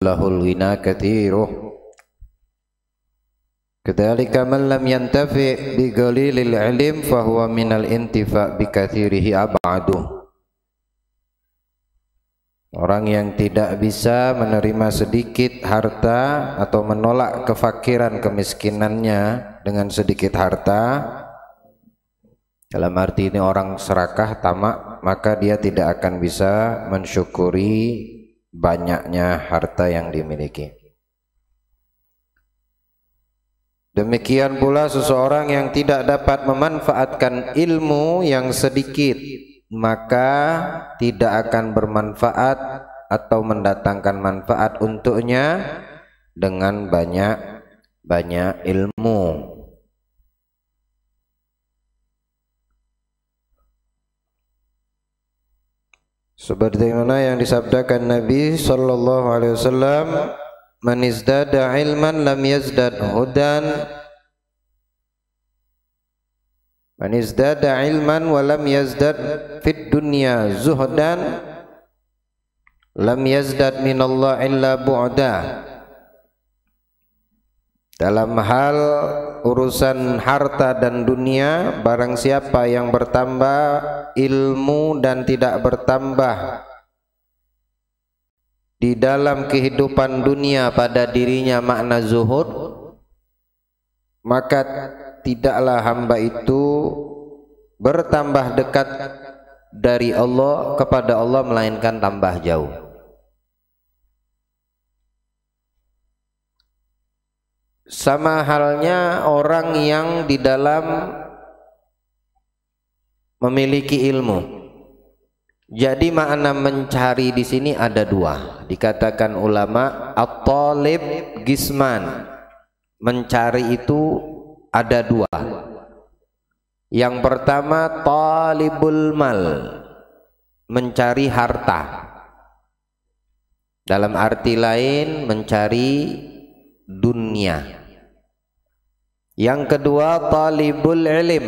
lahul ghina katsiruh. Kadzalika man lam yantafi bi qalilil ilm fa huwa minal intifa bi katsirihi ab'adu. Orang yang tidak bisa menerima sedikit harta atau menolak kefakiran kemiskinannya dengan sedikit harta, dalam arti ini orang serakah tamak, maka dia tidak akan bisa mensyukuri banyaknya harta yang dimiliki. Demikian pula seseorang yang tidak dapat memanfaatkan ilmu yang sedikit, maka tidak akan bermanfaat atau mendatangkan manfaat untuknya dengan banyak ilmu. Sebagaimana yang disabdakan Nabi sallallahu alaihi wasallam, man izdada ilman lam yazdad hudan, man izdada ilman wa lam yazdad fid dunya zuhdan lam yazdad minallah illa bu'da. Dalam hal urusan harta dan dunia, barang siapa yang bertambah ilmu dan tidak bertambah di dalam kehidupan dunia pada dirinya makna zuhud, maka tidaklah hamba itu bertambah dekat dari Allah kepada Allah, melainkan tambah jauh. Sama halnya orang yang di dalam memiliki ilmu. Jadi makna mencari di sini ada dua. Dikatakan ulama at-talib gisman. Mencari itu ada dua. Yang pertama talibul mal, mencari harta. Dalam arti lain mencari dunia. Yang kedua talibul ilm,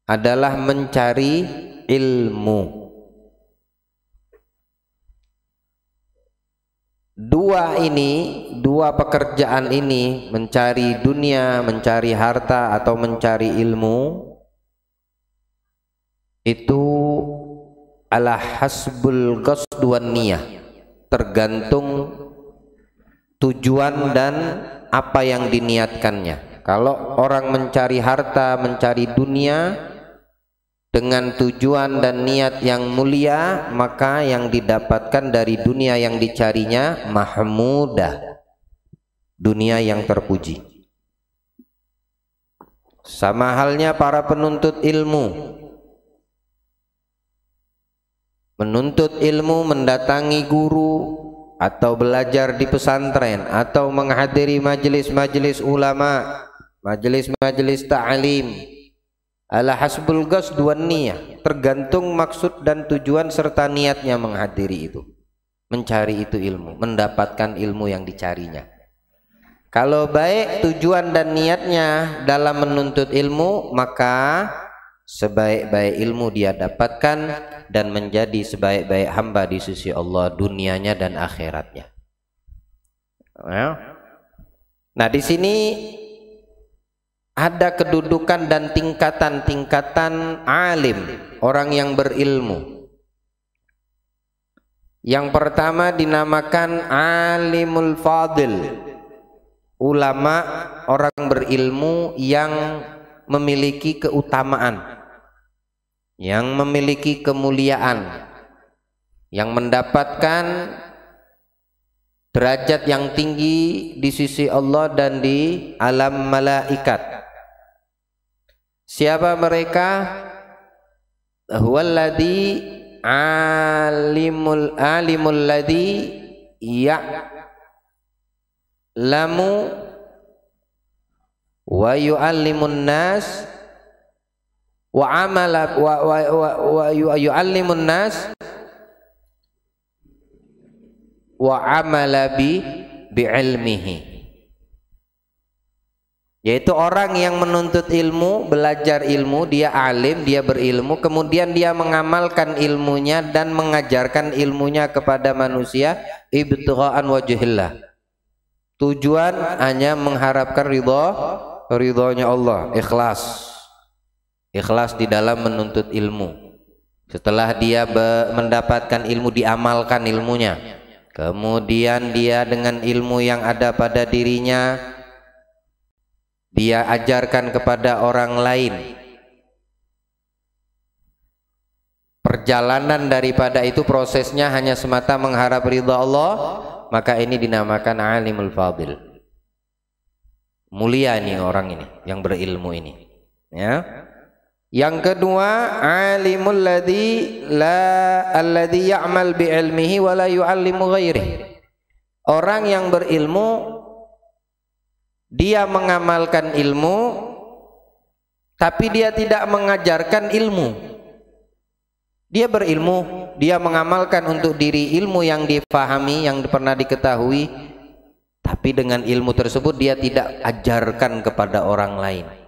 adalah mencari ilmu. Dua pekerjaan ini, mencari dunia, mencari harta atau mencari ilmu, itu ala hasbul qasd wan niyah, tergantung tujuan dan apa yang diniatkannya. Kalau orang mencari harta, mencari dunia dengan tujuan dan niat yang mulia, maka yang didapatkan dari dunia yang dicarinya mahmudah, dunia yang terpuji. Sama halnya para penuntut ilmu. Menuntut ilmu, mendatangi guru, atau belajar di pesantren, atau menghadiri majelis-majelis ulama, majelis-majelis ta'lim, ala hasbul qasd wan niyah, tergantung maksud dan tujuan serta niatnya menghadiri itu, mencari itu ilmu, mendapatkan ilmu yang dicarinya. Kalau baik tujuan dan niatnya dalam menuntut ilmu, maka sebaik-baik ilmu dia dapatkan dan menjadi sebaik-baik hamba di sisi Allah, dunianya dan akhiratnya. Nah, di sini ada kedudukan dan tingkatan-tingkatan alim, orang yang berilmu. Yang pertama dinamakan alimul fadil, ulama, orang berilmu yang memiliki keutamaan, yang memiliki kemuliaan, yang mendapatkan derajat yang tinggi di sisi Allah dan di alam malaikat. Siapa mereka? Huwallazi alimul ladzi ya'lamu wa yu'allimun nas wa amala wa yu'allimun nas wa amala bi ilmihi, yaitu orang yang menuntut ilmu, belajar ilmu, dia alim, dia berilmu, kemudian dia mengamalkan ilmunya dan mengajarkan ilmunya kepada manusia ibtigha'an wajhillah. Tujuan hanya mengharapkan ridhonya Allah, ikhlas. Ikhlas di dalam menuntut ilmu. Setelah dia mendapatkan ilmu, diamalkan ilmunya. Kemudian dia dengan ilmu yang ada pada dirinya, dia ajarkan kepada orang lain. Perjalanan daripada itu, prosesnya hanya semata mengharap ridha Allah, maka ini dinamakan alimul fadil. Mulia ini orang ini yang berilmu ini, ya. Yang kedua, alimul alladzi ya'mal bi ilmihi wa la yu'allimu ghairihi. Orang yang berilmu, dia mengamalkan ilmu tapi dia tidak mengajarkan ilmu. Dia berilmu, dia mengamalkan untuk diri ilmu yang difahami, yang pernah diketahui, tapi dengan ilmu tersebut dia tidak ajarkan kepada orang lain.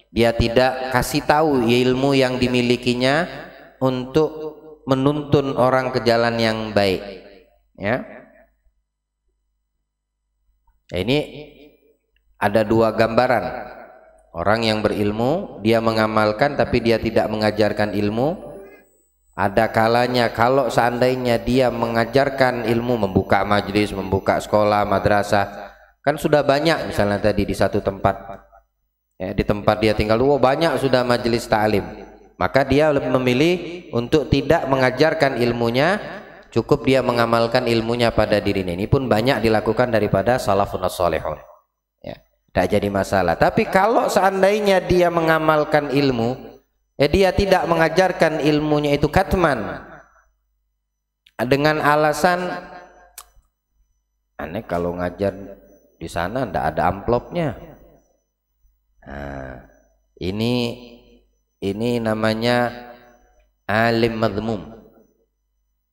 Dia tidak kasih tahu ilmu yang dimilikinya untuk menuntun orang ke jalan yang baik, ya. Ini ada dua gambaran. Orang yang berilmu, dia mengamalkan tapi dia tidak mengajarkan ilmu. Ada kalanya kalau seandainya dia mengajarkan ilmu, membuka majelis, membuka sekolah, madrasah, kan sudah banyak misalnya tadi di satu tempat, ya, di tempat dia tinggal, banyak sudah majelis ta'lim, maka dia memilih untuk tidak mengajarkan ilmunya, cukup dia mengamalkan ilmunya pada dirinya. Ini pun banyak dilakukan daripada salafun sholihun, ya, tidak jadi masalah. Tapi kalau seandainya dia mengamalkan ilmu, dia tidak mengajarkan ilmunya itu katman, dengan alasan aneh kalau ngajar di sana tidak ada amplopnya. Nah, ini namanya alim madhmum,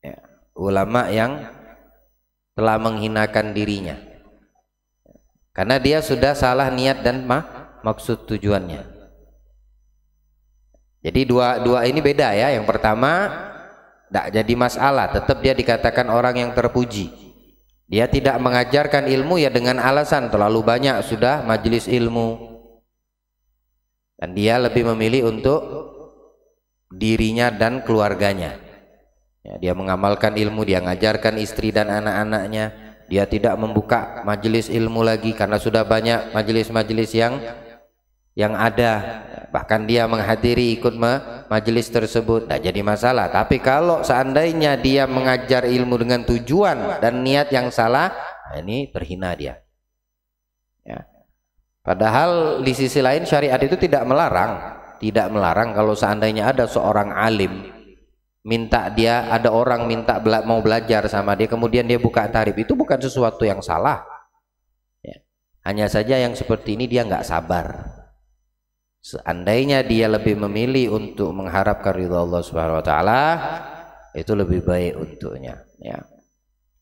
ya, ulama yang telah menghinakan dirinya karena dia sudah salah niat dan maksud tujuannya. Jadi dua ini beda, ya. Yang pertama tidak jadi masalah, tetap dia dikatakan orang yang terpuji. Dia tidak mengajarkan ilmu ya dengan alasan terlalu banyak sudah majelis ilmu, dan dia lebih memilih untuk dirinya dan keluarganya, ya, dia mengamalkan ilmu, dia mengajarkan istri dan anak-anaknya. Dia tidak membuka majelis ilmu lagi karena sudah banyak majelis-majelis yang ada, bahkan dia menghadiri ikut majelis tersebut, tidak jadi masalah. Tapi kalau seandainya dia mengajar ilmu dengan tujuan dan niat yang salah, ini terhina dia, ya. Padahal di sisi lain syariat itu tidak melarang kalau seandainya ada seorang alim minta dia, ada orang minta mau belajar sama dia, kemudian dia buka tarif, itu bukan sesuatu yang salah, ya. Hanya saja yang seperti ini dia nggak sabar. Seandainya dia lebih memilih untuk mengharapkan ridha Allah Subhanahu wa taala, itu lebih baik untuknya, ya.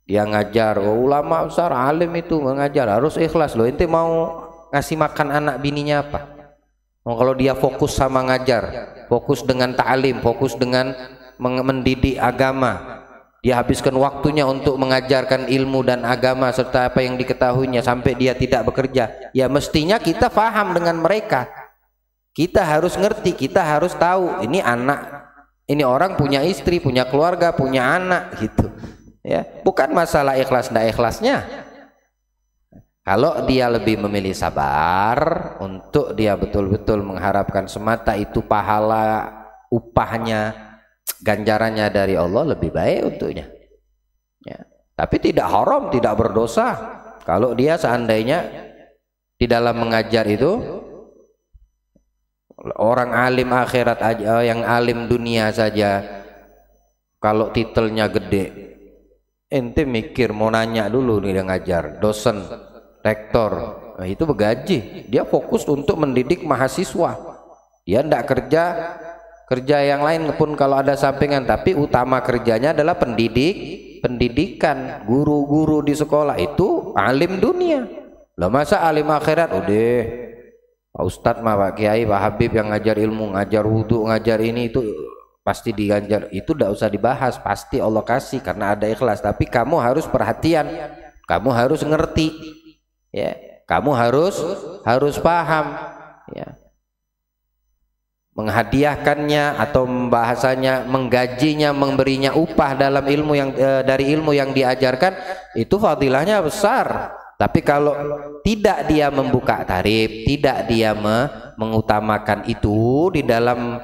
Dia ngajar, ulama besar alim itu mengajar harus ikhlas loh. Ente mau ngasih makan anak bininya apa? Kalau dia fokus sama ngajar, fokus dengan ta'lim, fokus dengan mendidik agama, dia habiskan waktunya untuk mengajarkan ilmu dan agama serta apa yang diketahuinya sampai dia tidak bekerja, ya mestinya kita paham dengan mereka. Kita harus ngerti, kita harus tahu ini ini orang punya istri, punya keluarga, punya anak, gitu, ya. Bukan masalah ikhlas tidak ikhlasnya. Kalau dia lebih memilih sabar untuk dia betul-betul mengharapkan semata itu pahala, upahnya, ganjarannya dari Allah, lebih baik untuknya, ya. Tapi tidak haram, tidak berdosa kalau dia seandainya di dalam mengajar itu orang alim akhirat aja, yang alim dunia saja kalau titelnya gede, ente mikir mau nanya dulu nih, dia ngajar dosen, rektor, nah, itu bergaji. Dia fokus untuk mendidik mahasiswa, dia tidak kerja yang lain pun kalau ada sampingan, tapi utama kerjanya adalah pendidikan. Guru-guru di sekolah itu alim dunia lah, masa alim akhirat udah Pak Ustadz mah, Pak Kiai, Pak Habib yang ngajar ilmu, ngajar wudhu, ngajar ini itu pasti diganjar, itu tidak usah dibahas, pasti Allah kasih karena ada ikhlas. Tapi kamu harus perhatian, kamu harus ngerti, ya, kamu harus paham, ya, menghadiahkannya atau bahasanya menggajinya, memberinya upah dalam ilmu yang dari ilmu yang diajarkan, itu fadilahnya besar. Tapi kalau tidak dia membuka tarif, tidak dia mengutamakan itu di dalam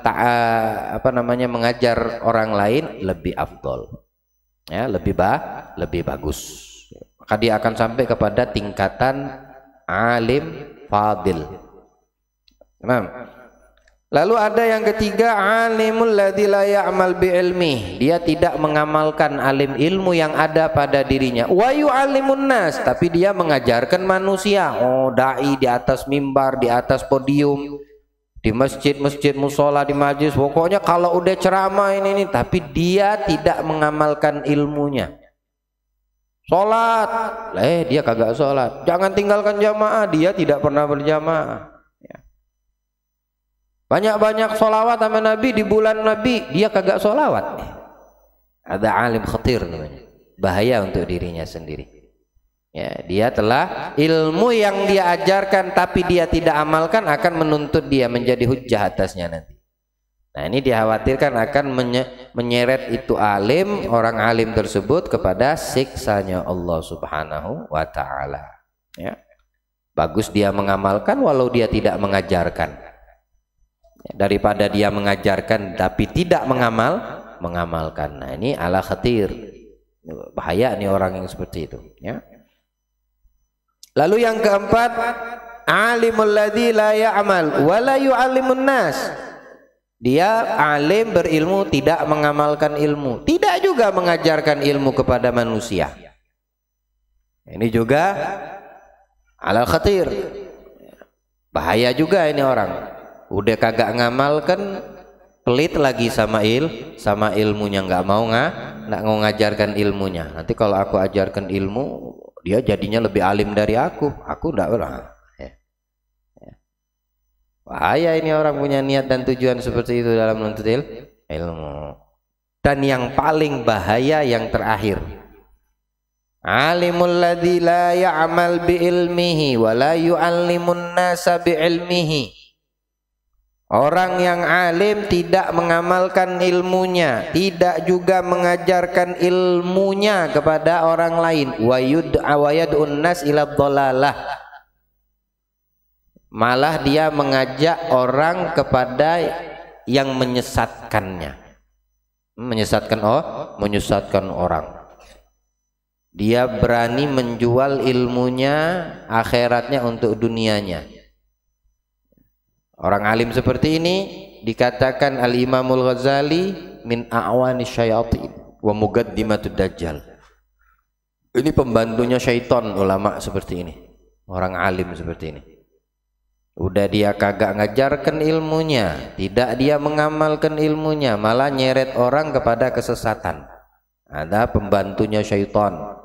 mengajar orang lain, lebih afdol, ya, lebih bagus. Maka dia akan sampai kepada tingkatan alim fadil. Nah, lalu ada yang ketiga, alimul ladzi la ya'mal bi ilmi. Dia tidak mengamalkan alim ilmu yang ada pada dirinya. Wa yu'allimun nas, tapi dia mengajarkan manusia. Oh, dai di atas mimbar, di atas podium, di masjid-masjid, musola, di majlis. Pokoknya kalau udah ceramah ini, tapi dia tidak mengamalkan ilmunya. Sholat, dia kagak sholat. Jangan tinggalkan jamaah, dia tidak pernah berjamaah. Banyak-banyak sholawat sama Nabi di bulan Nabi, dia kagak sholawat. Ada alim khatir namanya, bahaya untuk dirinya sendiri. Ya, dia telah ilmu yang dia ajarkan tapi dia tidak amalkan, akan menuntut dia menjadi hujjah atasnya nanti. Nah, ini dikhawatirkan akan menyeret itu alim, orang alim tersebut kepada siksanya Allah Subhanahu wa ta'ala. Ya. Bagus dia mengamalkan walau dia tidak mengajarkan, daripada dia mengajarkan tapi tidak mengamalkan. Nah, ini ala khatir, bahaya nih orang yang seperti itu, ya. Lalu yang keempat, alimul ladzi la ya'mal wa la yu'allimun nas. Dia alim berilmu tidak mengamalkan ilmu, tidak juga mengajarkan ilmu kepada manusia. Ini juga ala khatir, bahaya juga ini orang. Udah kagak ngamalkan, pelit lagi sama ilmunya, nggak mau ngajarkan ilmunya. Nanti kalau aku ajarkan ilmu, dia jadinya lebih alim dari aku nggak pernah. Ya. Bahaya ini orang punya niat dan tujuan seperti itu dalam menuntut ilmu. Dan yang paling bahaya yang terakhir, alimul ladzi la ya'mal bi ilmihi wa la yu'allimun nasa bi ilmihi. Orang yang alim tidak mengamalkan ilmunya, tidak juga mengajarkan ilmunya kepada orang lain. Wa yad'un nas ila dhalalah. Malah dia mengajak orang kepada yang menyesatkannya. Menyesatkan orang. Dia berani menjual ilmunya, akhiratnya untuk dunianya. Orang alim seperti ini dikatakan Al-Imamul Ghazali min a'wani syayatin wa muqaddimatud dajjal. Ini pembantunya syaitan, ulama seperti ini, orang alim seperti ini. Udah dia kagak ngajarkan ilmunya, tidak dia mengamalkan ilmunya, malah nyeret orang kepada kesesatan. Ada pembantunya syaitan.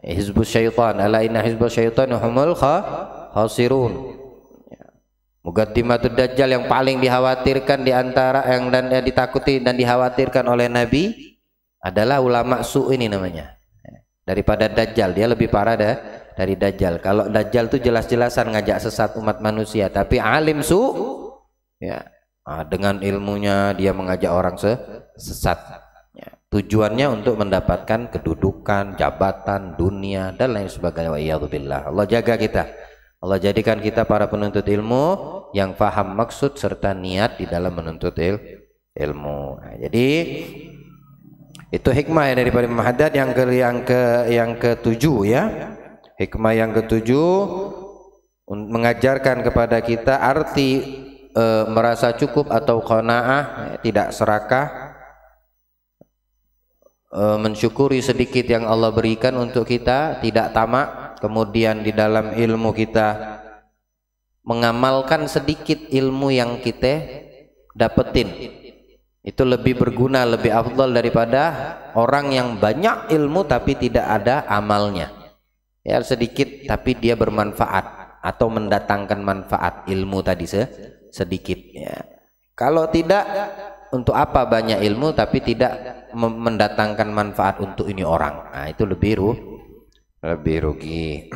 Hizbus syaitan, ala inna hizbus syaitan humul khasirun. Muqaddimatud dajjal yang paling dikhawatirkan di antara yang ditakuti dan dikhawatirkan oleh Nabi adalah ulama su ini namanya. Daripada dajjal, dia lebih parah dari dajjal. Kalau dajjal itu jelas-jelasan ngajak sesat umat manusia, tapi alim su, ya, dengan ilmunya dia mengajak orang sesat. Ya, tujuannya untuk mendapatkan kedudukan, jabatan, dunia dan lain sebagainya. Wa iyadzubillah. Allah jaga kita. Allah jadikan kita para penuntut ilmu yang paham maksud serta niat di dalam menuntut ilmu. Nah, jadi itu hikmah ya daripada Imam Haddad yang ketujuh, ya. Hikmah yang ketujuh mengajarkan kepada kita arti merasa cukup atau qanaah, tidak serakah, mensyukuri sedikit yang Allah berikan untuk kita, tidak tamak. Kemudian di dalam ilmu kita mengamalkan sedikit ilmu yang kita dapetin, itu lebih berguna, lebih afdal daripada orang yang banyak ilmu tapi tidak ada amalnya. Ya, sedikit tapi dia bermanfaat atau mendatangkan manfaat ilmu tadi sedikit, ya. Kalau tidak, untuk apa banyak ilmu tapi tidak mendatangkan manfaat untuk ini orang. Nah, itu lebih rugi.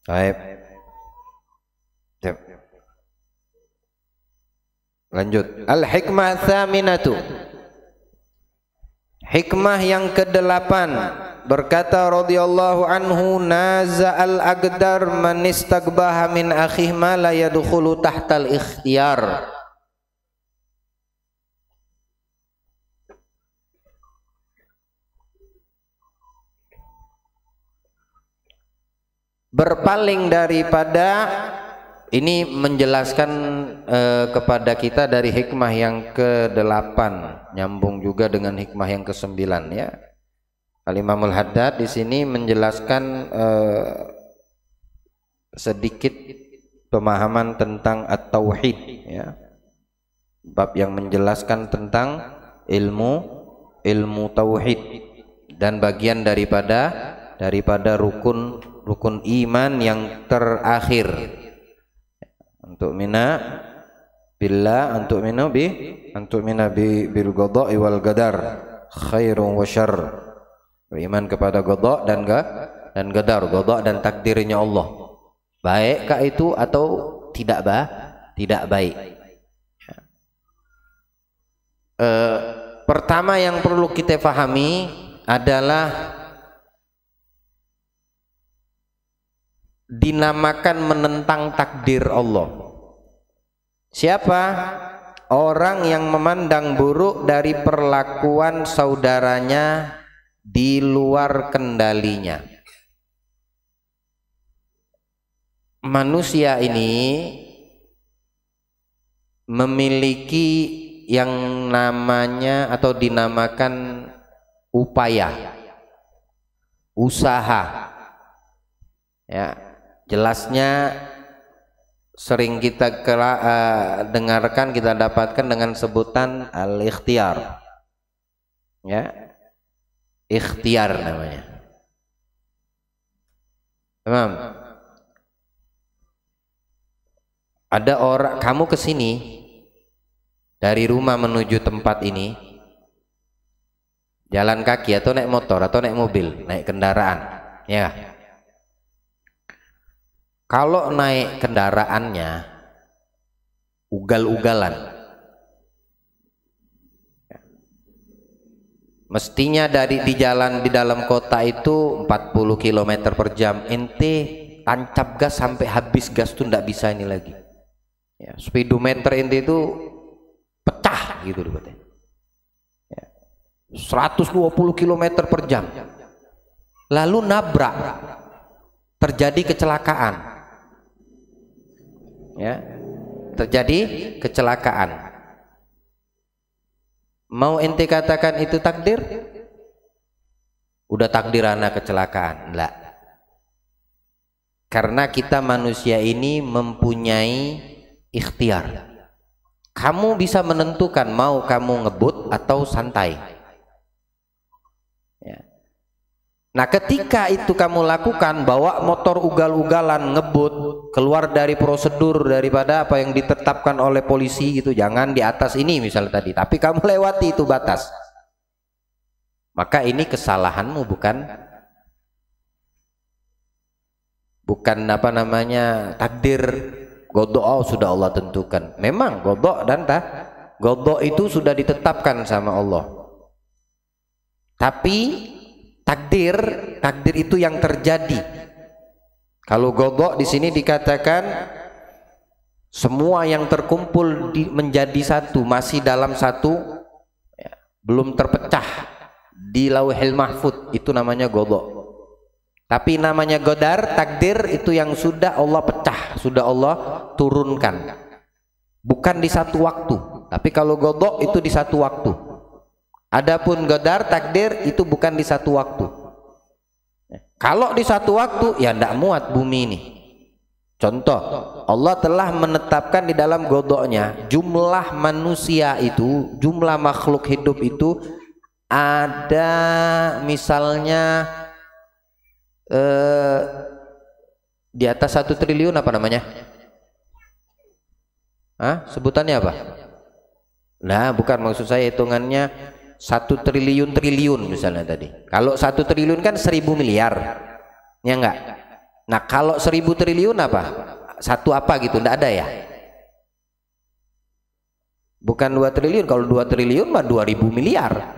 Baik. Lanjut. Al-hikmah tsaminatu. Hikmah yang ke-8, berkata radhiyallahu anhu, naza al-aqdar man istaqbaha min akhihi ma la yadkhulu tahtal ikhtiyar. Berpaling daripada, ini menjelaskan kepada kita dari hikmah yang ke-8, nyambung juga dengan hikmah yang ke-9 ya. Al-Imamul Haddad di sini menjelaskan sedikit pemahaman tentang at-tauhid ya. Bab yang menjelaskan tentang ilmu tauhid dan bagian daripada rukun iman yang terakhir. Untuk mina billah, untuk mina bil qada'i wal qadar khairun wa syarr. Beriman kepada qada dan qadar, qada dan takdirnya Allah. Baikkah itu atau tidak baik? Pertama yang perlu kita pahami adalah dinamakan menentang takdir Allah. Siapa? Orang yang memandang buruk dari perlakuan saudaranya di luar kendalinya. Manusia ini memiliki yang namanya atau dinamakan upaya, usaha. Ya, jelasnya sering kita dengarkan, kita dapatkan dengan sebutan al-ikhtiyar. Ya, ikhtiar namanya. Tamam. Ada orang, kamu kesini dari rumah menuju tempat ini, jalan kaki atau naik motor atau naik mobil, naik kendaraan, ya. Kalau naik kendaraannya ugal-ugalan, mestinya di jalan di dalam kota itu 40 km per jam, ente tancap gas sampai habis gas tuh ndak bisa ini lagi. Ya, speedometer ente itu pecah gitu katanya. Ya, 120 km per jam. Lalu nabrak, terjadi kecelakaan. Ya, terjadi kecelakaan. Mau ente katakan itu takdir? Udah takdir anak kecelakaan? Enggak. Karena kita manusia ini mempunyai ikhtiar. Kamu bisa menentukan mau kamu ngebut atau santai. Ya. Nah, ketika itu kamu lakukan, bawa motor ugal-ugalan, ngebut, keluar dari prosedur daripada apa yang ditetapkan oleh polisi gitu, jangan di atas ini misalnya tadi, tapi kamu lewati itu batas, maka ini kesalahanmu, bukan apa namanya takdir godok. Oh, sudah Allah tentukan. Memang godok dan godok itu sudah ditetapkan sama Allah, tapi takdir itu yang terjadi. Kalau godok di sini dikatakan semua yang terkumpul menjadi satu, masih dalam satu, ya, belum terpecah di lauhil mahfud, itu namanya godok. Tapi namanya godar, takdir itu yang sudah Allah pecah, sudah Allah turunkan, bukan di satu waktu. Tapi kalau godok itu di satu waktu. Adapun godar, takdir itu bukan di satu waktu. Kalau di satu waktu ya tidak muat bumi ini. Contoh, Allah telah menetapkan di dalam godoknya jumlah manusia itu, jumlah makhluk hidup itu ada misalnya di atas 1 triliun, apa namanya? Sebutannya apa? Nah, bukan, maksud saya hitungannya 1 triliun misalnya tadi. Kalau 1 triliun kan 1000 miliar, ya enggak? Nah, kalau 1000 triliun apa? Satu apa gitu, enggak ada ya? Bukan 2 triliun, kalau 2 triliun mah 2000 miliar.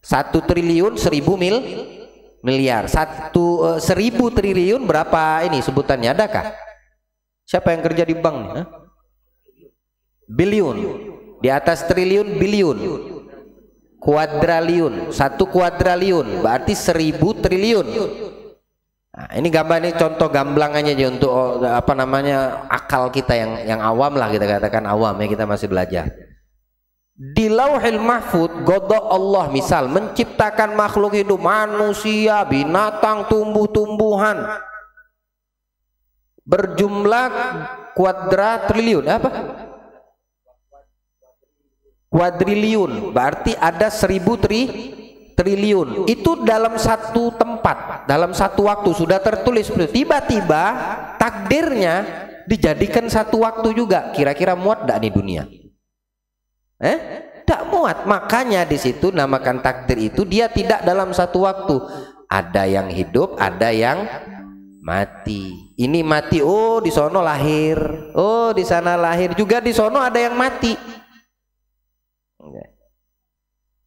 1 triliun 1000 miliar. 1000 triliun berapa ini sebutannya, adakah? Siapa yang kerja di bank nih? Hah? Biliun. Di atas triliun, biliun. Kuadraliun. 1 kuadraliun berarti 1000 triliun. Nah, ini gambar, ini contoh gamblangannya aja untuk apa namanya, akal kita yang awam lah, kita katakan awam ya, kita masih belajar. Di Lauhil Mahfud, qada Allah misal menciptakan makhluk hidup, manusia, binatang, tumbuh-tumbuhan berjumlah kuadratriliun, apa? Kuadriliun, berarti ada 1000 triliun. Itu dalam satu tempat, dalam satu waktu sudah tertulis. Tiba-tiba takdirnya dijadikan satu waktu juga. Kira-kira muat enggak nih dunia? Tak muat. Makanya di situ namakan takdir itu, dia tidak dalam satu waktu. Ada yang hidup, ada yang mati. Ini mati, oh di sono lahir, oh di sana lahir, juga di sono ada yang mati.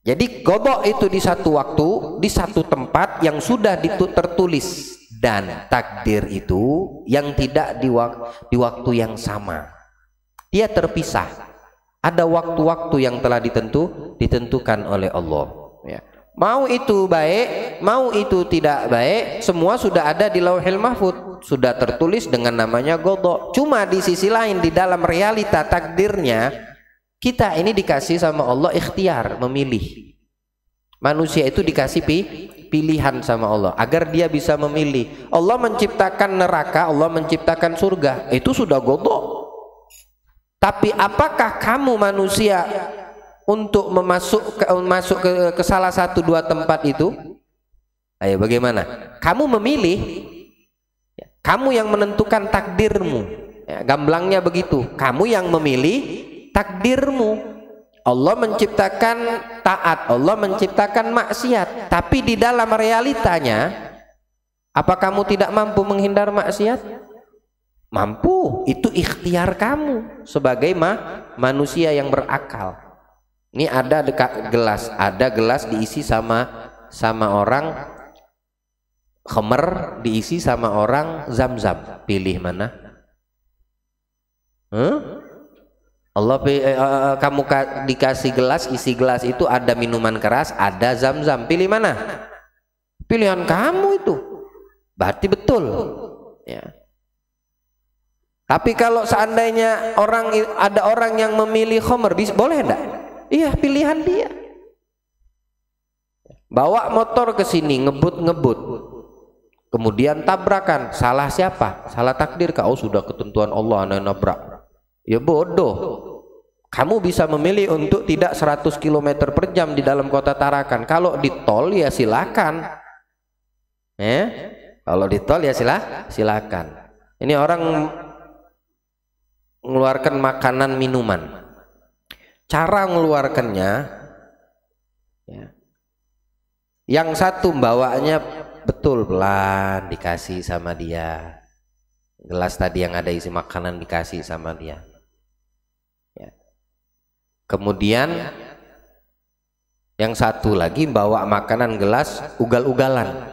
Jadi qada itu di satu waktu, di satu tempat yang sudah tertulis, dan takdir itu yang tidak di waktu yang sama. Dia terpisah. Ada waktu-waktu yang telah ditentukan oleh Allah. Ya. Mau itu baik, mau itu tidak baik, semua sudah ada di Lauhil Mahfud, sudah tertulis dengan namanya qada. Cuma di sisi lain, di dalam realita takdirnya, kita ini dikasih sama Allah ikhtiar, memilih. Manusia itu dikasih pilihan sama Allah agar dia bisa memilih. Allah menciptakan neraka, Allah menciptakan surga, itu sudah qada. Tapi apakah kamu manusia untuk masuk ke salah satu dua tempat itu? Ayo, bagaimana? Kamu memilih, kamu yang menentukan takdirmu. Ya, gamblangnya begitu. Kamu yang memilih takdirmu. Allah menciptakan taat, Allah menciptakan maksiat, tapi di dalam realitanya, apa kamu tidak mampu menghindar maksiat? Mampu. Itu ikhtiar kamu sebagai manusia yang berakal. Ini ada gelas, ada gelas diisi sama orang khamr, diisi sama orang zam-zam. Pilih mana? Allah kamu dikasih gelas, isi gelas itu ada minuman keras, ada zam-zam. Pilih mana? Pilihan kamu itu. Berarti betul. Ya. Tapi kalau seandainya ada orang yang memilih khamr, boleh enggak? Iya, pilihan dia. Bawa motor ke sini, ngebut-ngebut. Kemudian tabrakan. Salah siapa? Salah takdir kah? Oh, sudah ketentuan Allah, anda nabrak. Ya bodoh. Kamu bisa memilih untuk tidak 100 km per jam di dalam kota Tarakan. Kalau di tol ya silakan. Kalau di tol ya silakan. Ini orang mengeluarkan makanan minuman. Cara mengeluarkannya, ya, yang satu bawanya betul pelan, dikasih sama dia. Gelas tadi yang ada isi makanan dikasih sama dia. Kemudian yang satu lagi bawa makanan gelas ugal-ugalan,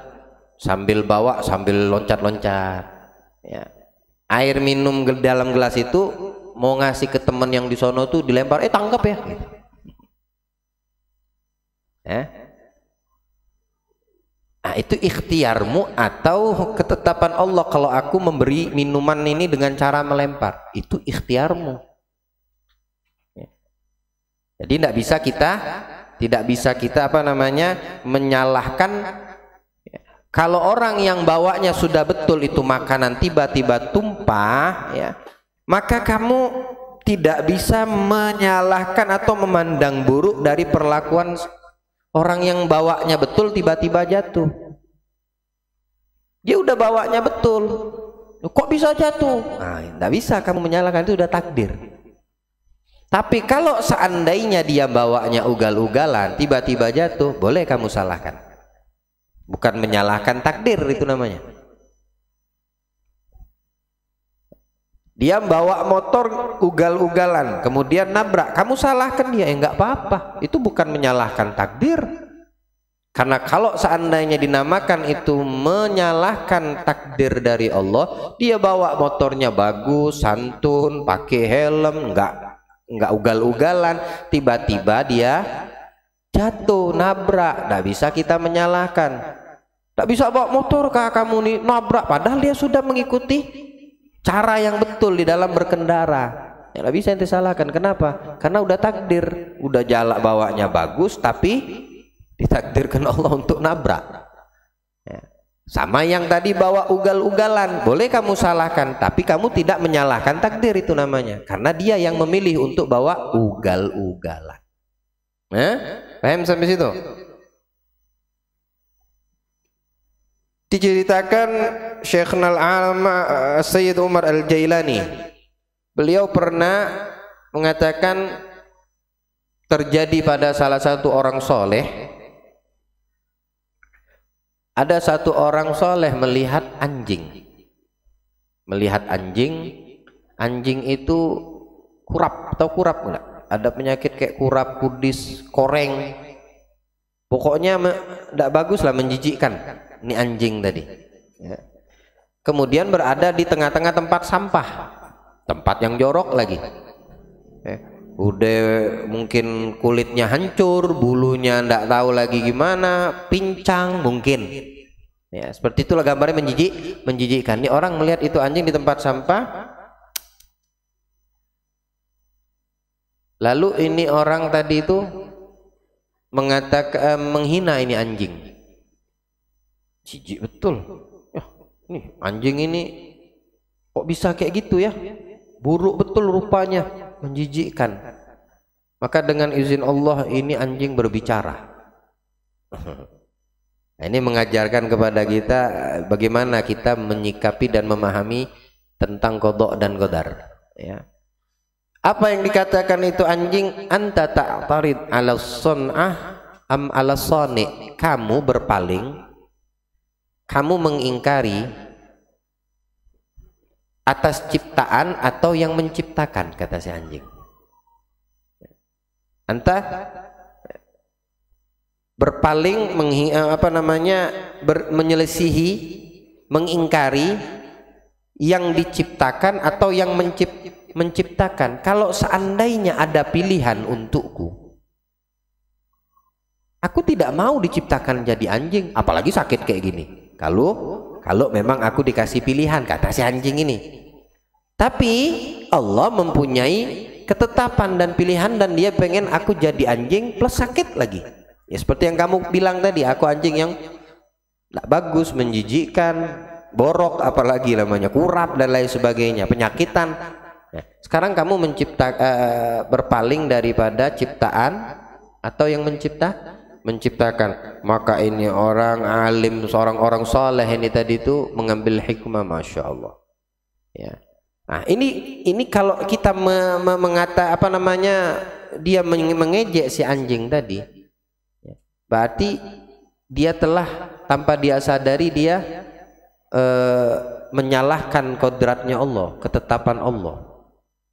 sambil bawa sambil loncat-loncat. Ya. Air minum dalam gelas itu mau ngasih ke teman yang di sono tuh dilempar, tangkap ya. Gitu. Nah, itu ikhtiarmu atau ketetapan Allah. Kalau aku memberi minuman ini dengan cara melempar, itu ikhtiarmu. Jadi tidak bisa kita apa namanya menyalahkan. Kalau orang yang bawanya sudah betul itu makanan tiba-tiba tumpah, ya, maka kamu tidak bisa menyalahkan atau memandang buruk dari perlakuan orang yang bawanya betul tiba-tiba jatuh. Dia udah bawanya betul, kok bisa jatuh? Nah, tidak bisa kamu menyalahkan, itu udah takdir. Tapi kalau seandainya dia bawanya ugal-ugalan, tiba-tiba jatuh, boleh kamu salahkan. Bukan menyalahkan takdir itu namanya. Dia bawa motor ugal-ugalan, kemudian nabrak, kamu salahkan dia, enggak apa-apa. Itu bukan menyalahkan takdir. Karena kalau seandainya dinamakan itu menyalahkan takdir dari Allah, dia bawa motornya bagus, santun, pakai helm, enggak ugal-ugalan, tiba-tiba dia jatuh, nabrak, tidak bisa kita menyalahkan. Tidak bisa bawa motor kah kamu nih nabrak, padahal dia sudah mengikuti cara yang betul di dalam berkendara. Ya, tidak bisa ente salahkan. Kenapa? Karena udah takdir, udah jalan bawanya bagus, tapi ditakdirkan Allah untuk nabrak. Ya. Sama yang tadi bawa ugal-ugalan, boleh kamu salahkan, tapi kamu tidak menyalahkan takdir itu namanya, karena dia yang memilih untuk bawa ugal-ugalan. Paham sampai situ? Diceritakan Syekhna al-Alama Sayyid Umar al-Jailani, beliau pernah mengatakan terjadi pada salah satu orang soleh, ada satu orang soleh melihat anjing. Melihat anjing itu kurap, tahu kurap enggak? Ada penyakit kayak kurap, kudis, koreng, pokoknya tidak bagus lah, menjijikkan ini anjing tadi ya. Kemudian berada di tengah-tengah tempat sampah, tempat yang jorok lagi ya. Udah mungkin kulitnya hancur, bulunya tidak tahu lagi gimana, pincang mungkin ya, seperti itulah gambarnya, menjijikkan. Ini orang melihat itu anjing di tempat sampah. Lalu ini orang tadi itu mengatakan, menghina ini anjing. Jijik betul. Nih anjing ini kok bisa kayak gitu ya? Buruk betul rupanya, menjijikkan. Maka dengan izin Allah ini anjing berbicara. Ini mengajarkan kepada kita bagaimana kita menyikapi dan memahami tentang qada dan qadar ya. Apa yang dikatakan itu anjing? Anta ta'tarid 'ala sun'ah am 'ala sani'. Kamu berpaling, kamu mengingkari atas ciptaan atau yang menciptakan, kata si anjing. Anta berpaling, menyelisihi, mengingkari yang diciptakan atau yang menciptakan. Kalau seandainya ada pilihan untukku, aku tidak mau diciptakan jadi anjing, apalagi sakit kayak gini. Kalau memang aku dikasih pilihan, kata si anjing ini. Tapi Allah mempunyai ketetapan dan pilihan, dan dia pengen aku jadi anjing plus sakit lagi. Ya seperti yang kamu bilang tadi, aku anjing yang tidak bagus, menjijikkan, borok, apalagi namanya kurap dan lain sebagainya, penyakitan. Nah, sekarang kamu berpaling daripada ciptaan atau yang menciptakan. Maka ini orang alim, seorang orang soleh ini tadi itu mengambil hikmah, masya Allah. Ya. Nah ini kalau kita dia mengejek si anjing tadi, berarti dia telah tanpa dia sadari dia menyalahkan kodratnya Allah, ketetapan Allah.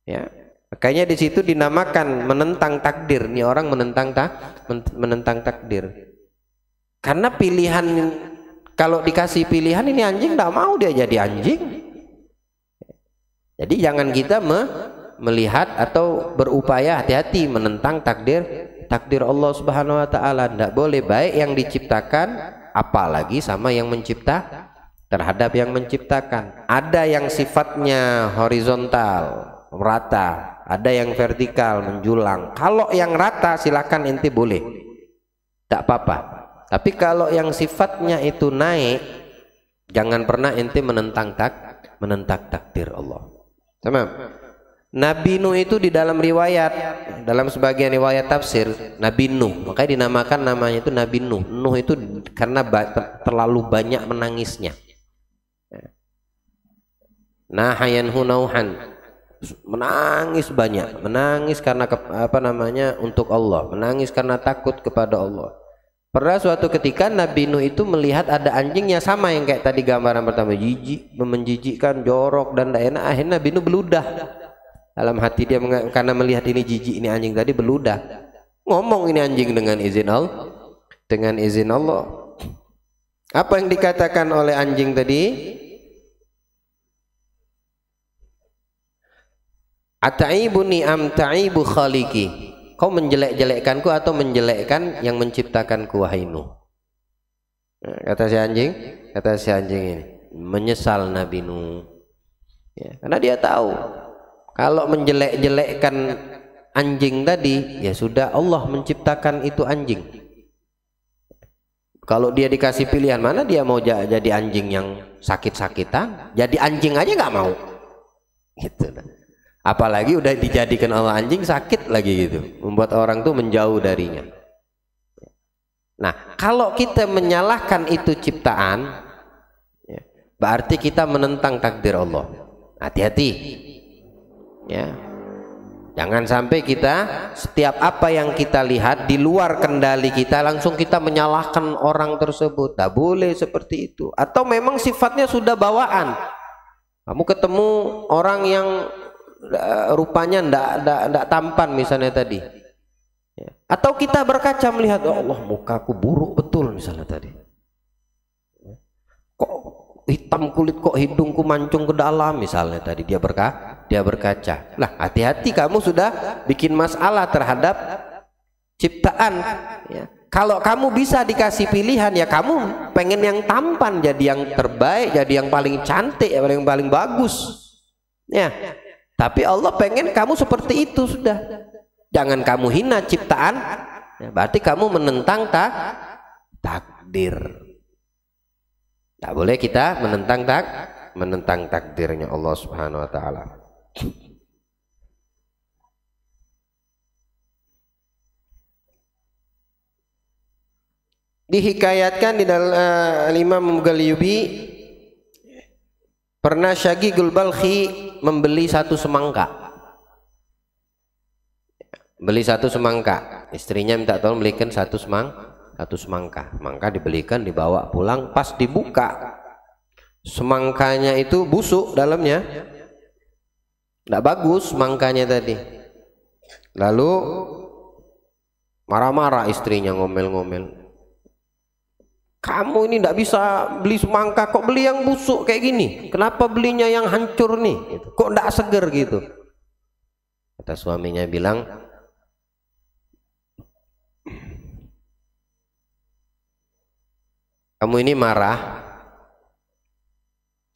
Ya, makanya di situ dinamakan menentang takdir. Ini orang menentang takdir. Karena pilihan, kalau dikasih pilihan ini anjing tidak mau dia jadi anjing. Jadi jangan kita melihat atau berupaya hati-hati menentang takdir Allah Subhanahu wa taala. Tidak boleh, baik yang diciptakan apalagi sama yang terhadap yang menciptakan. Ada yang sifatnya horizontal, rata, ada yang vertikal, menjulang. Kalau yang rata silakan ente boleh, tak apa-apa. Tapi kalau yang sifatnya itu naik, jangan pernah ente menentang takdir Allah. Sama. Nabi Nuh itu di dalam riwayat, dalam sebagian riwayat tafsir, Nabi Nuh, makanya dinamakan namanya itu Nabi Nuh. Nuh itu karena terlalu banyak menangisnya. Nahayanhu nauhan, menangis banyak, menangis karena untuk Allah, menangis karena takut kepada Allah. Pernah suatu ketika Nabi Nuh itu melihat ada anjingnya sama yang kayak tadi gambaran pertama, jijik, menjijikkan, jorok dan tidak enak. Akhirnya Nabi Nuh beludah dalam hati dia karena melihat ini jijik, ini anjing tadi, beludah. Ngomong ini anjing dengan izin Allah, dengan izin Allah. Apa yang dikatakan oleh anjing tadi? Ata'ibuni am ta'ibu khaliki. Kau menjelek-jelekkanku atau menjelekkan yang menciptakanku, wahai Nuh. Kata si anjing ini, menyesal Nabi Nuh. Ya, karena dia tahu kalau menjelek-jelekkan anjing tadi, ya sudah Allah menciptakan itu anjing. Kalau dia dikasih pilihan, mana dia mau jadi anjing yang sakit-sakitan? Jadi anjing aja nggak mau. Gitu. Apalagi udah dijadikan Allah anjing, sakit lagi gitu, membuat orang tuh menjauh darinya. Nah, kalau kita menyalahkan itu ciptaan, ya, berarti kita menentang takdir Allah. Hati-hati, ya. Jangan sampai kita setiap apa yang kita lihat di luar kendali kita langsung kita menyalahkan orang tersebut. Tak boleh seperti itu. Atau memang sifatnya sudah bawaan. Kamu ketemu orang yang rupanya ndak tampan misalnya tadi, ya. Atau kita berkaca melihat, oh Allah, mukaku buruk betul misalnya tadi, kok hitam kulit, kok hidungku mancung ke dalam misalnya tadi, dia berkaca. Lah, hati-hati, kamu sudah bikin masalah terhadap ciptaan, ya. Kalau kamu bisa dikasih pilihan, ya kamu pengen yang tampan, jadi yang terbaik, jadi yang paling cantik, yang paling bagus, ya. Tapi Allah pengen kamu seperti itu, sudah. Jangan kamu hina ciptaan, ya, berarti kamu menentang takdir. Tak boleh kita menentang takdirnya Allah Subhanahu wa taala. Dihikayatkan di dalam Imam Mughaliyubi, pernah Syagigul Balkhi membeli satu semangka. Beli satu semangka. Istrinya minta tolong belikan satu semangka. Maka dibelikan, dibawa pulang. Pas dibuka, semangkanya itu busuk dalamnya. Tidak bagus semangkanya tadi. Lalu marah-marah istrinya, ngomel-ngomel. Kamu ini tidak bisa beli semangka, kok beli yang busuk kayak gini? Kenapa belinya yang hancur nih? Kok tidak seger gitu? Kata suaminya bilang, kamu ini marah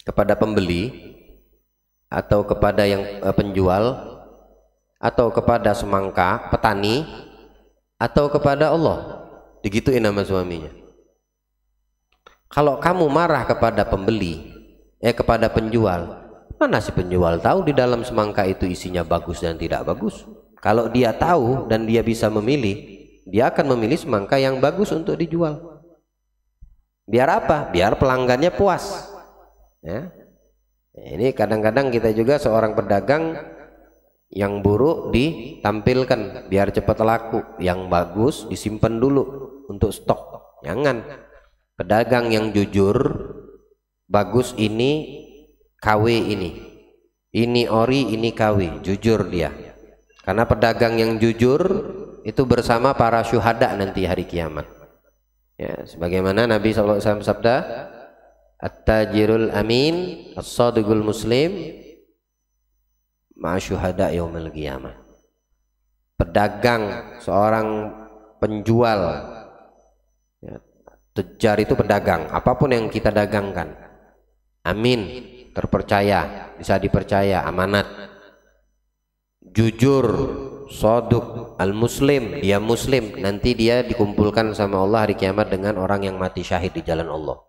kepada pembeli atau kepada yang penjual atau kepada semangka petani atau kepada Allah? Digituin nama suaminya. Kalau kamu marah kepada pembeli, kepada penjual, mana si penjual tahu di dalam semangka itu isinya bagus dan tidak bagus? Kalau dia tahu dan dia bisa memilih, dia akan memilih semangka yang bagus untuk dijual. Biar apa? Biar pelanggannya puas. Ya. Ini kadang-kadang kita juga seorang pedagang, yang buruk ditampilkan biar cepat laku, yang bagus disimpan dulu untuk stok. Jangan. Pedagang yang jujur, bagus ini, KW ini ori, ini KW, jujur dia. Karena pedagang yang jujur itu bersama para syuhada nanti hari kiamat. Ya, sebagaimana Nabi SAW sabda, at-tajirul amin, as-sadiqul muslim, ma'a syuhada yaumil qiyamah. Pedagang, seorang penjual, ya, tujar itu pedagang, apapun yang kita dagangkan, amin, terpercaya, bisa dipercaya, amanat, jujur, soduk, al-muslim, dia muslim, nanti dia dikumpulkan sama Allah hari kiamat dengan orang yang mati syahid di jalan Allah.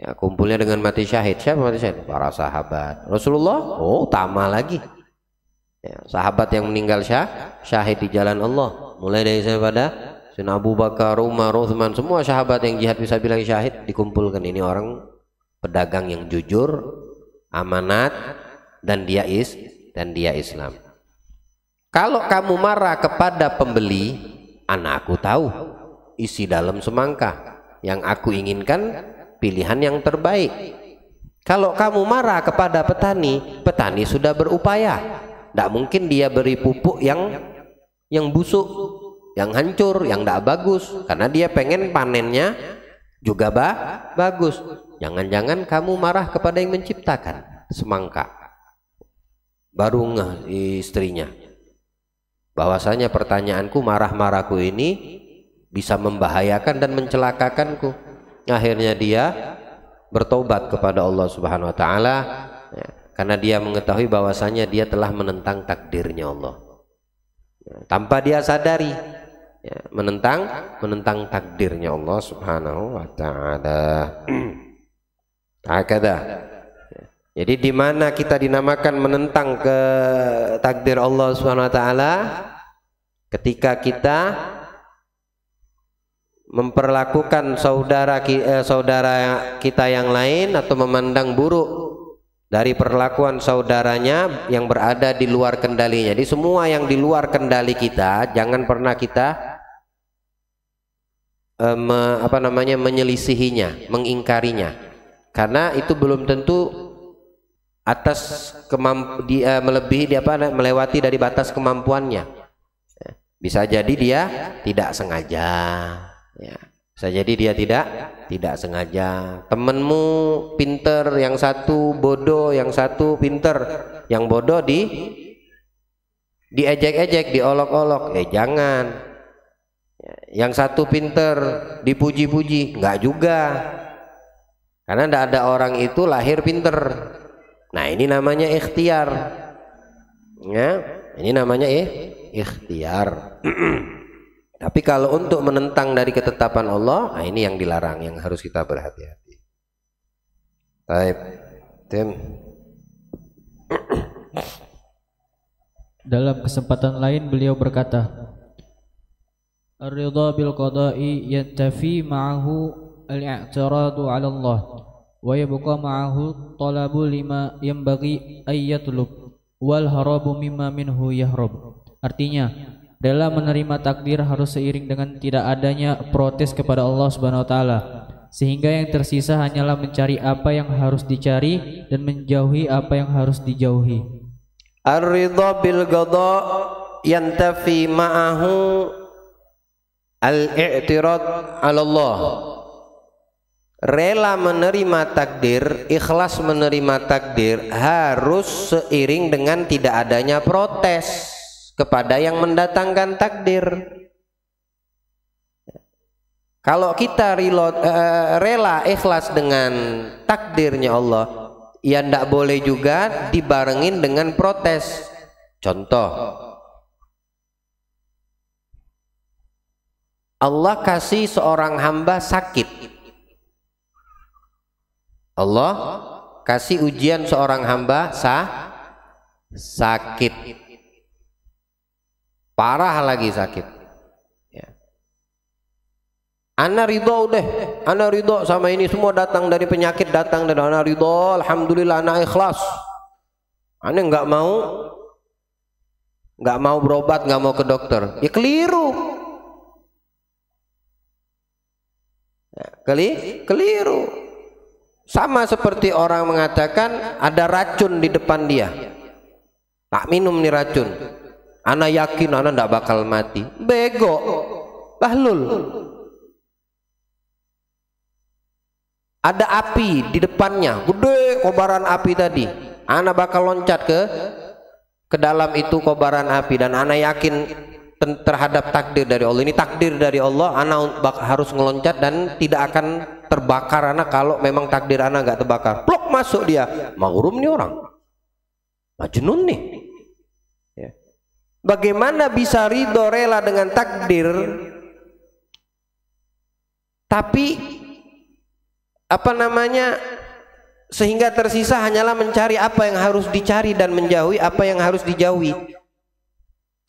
Ya, kumpulnya dengan mati syahid. Siapa mati syahid? Para sahabat Rasulullah. Oh, utama lagi, ya, sahabat yang meninggal syahid di jalan Allah, mulai dari sahabat Sayyidina Abu Bakar, Umar, Uthman, semua sahabat yang jihad bisa bilang syahid dikumpulkan. Ini orang pedagang yang jujur, amanat, dan dia dan dia Islam. Kalau kamu marah kepada pembeli, anakku tahu isi dalam semangka. Yang aku inginkan pilihan yang terbaik. Kalau kamu marah kepada petani, petani sudah berupaya. Tidak mungkin dia beri pupuk yang busuk, yang hancur, yang tidak bagus, karena dia pengen panennya juga bagus. Jangan-jangan kamu marah kepada yang menciptakan semangka. Baru ngeh istrinya bahwasanya pertanyaanku, marah-marahku ini bisa membahayakan dan mencelakakanku. Akhirnya dia bertobat kepada Allah Subhanahu wa taala, ya, karena dia mengetahui bahwasanya dia telah menentang takdirnya Allah, ya, tanpa dia sadari, ya, menentang takdirnya Allah Subhanahu wa taala. Hakada. Jadi di mana kita dinamakan menentang ke takdir Allah Subhanahu wa taala? Ketika kita memperlakukan saudara kita yang lain atau memandang buruk dari perlakuan saudaranya yang berada di luar kendalinya. Jadi semua yang di luar kendali kita jangan pernah kita menyelisihinya, mengingkarinya, karena itu belum tentu atas melebihi melewati dari batas kemampuannya. Bisa jadi dia tidak sengaja, ya. Bisa jadi dia tidak sengaja. Temenmu pinter, yang satu bodoh, yang satu pinter. Yang bodoh diejek-ejek, diolok-olok. Jangan. Yang satu pinter dipuji-puji, enggak juga. Karena tidak ada orang itu lahir pinter. Nah, ini namanya ikhtiar, ya, ini namanya ikhtiar. Tapi kalau untuk menentang dari ketetapan Allah, nah ini yang dilarang, yang harus kita berhati-hati. Baik, Tim. Dalam kesempatan lain beliau berkata, ar-ridha bil qada'i yantafi ma'ahu al-i'tiradu 'ala Allah. Wa yabqa ma'ahu talabu lima yanbaghi ay yatlub wal harabu mimma minhu yahrab. Artinya, rela menerima takdir harus seiring dengan tidak adanya protes kepada Allah Subhanahu wa taala, sehingga yang tersisa hanyalah mencari apa yang harus dicari dan menjauhi apa yang harus dijauhi. Ar-ridha bil qada yantafi ma'ahu al-i'tirad 'ala Allah. Rela menerima takdir, ikhlas menerima takdir harus seiring dengan tidak adanya protes kepada yang mendatangkan takdir. Kalau kita rela ikhlas dengan takdirnya Allah, ya ndak boleh juga dibarengin dengan protes. Contoh, Allah kasih seorang hamba sakit. Allah kasih ujian seorang hamba sakit, parah lagi sakit, ya. Ana ridho deh, ana ridho sama ini semua datang dari penyakit, datang dari ana ridho, alhamdulillah, ana ikhlas. Ana nggak mau berobat, nggak mau ke dokter, ya keliru, ya, keliru. Sama seperti orang mengatakan ada racun di depan dia, tak minum nih racun, ana yakin ana ndak bakal mati. Bego, bahlul. Ada api di depannya, gede kobaran api tadi, ana bakal loncat ke dalam itu kobaran api, dan ana yakin terhadap takdir dari Allah. Ini takdir dari Allah, ana harus ngeloncat dan tidak akan terbakar anak kalau memang takdir anak nggak terbakar. Plok masuk dia, maghrum nih orang, majnun nih, ya. Bagaimana bisa ridho rela dengan takdir tapi sehingga tersisa hanyalah mencari apa yang harus dicari dan menjauhi apa yang harus dijauhi,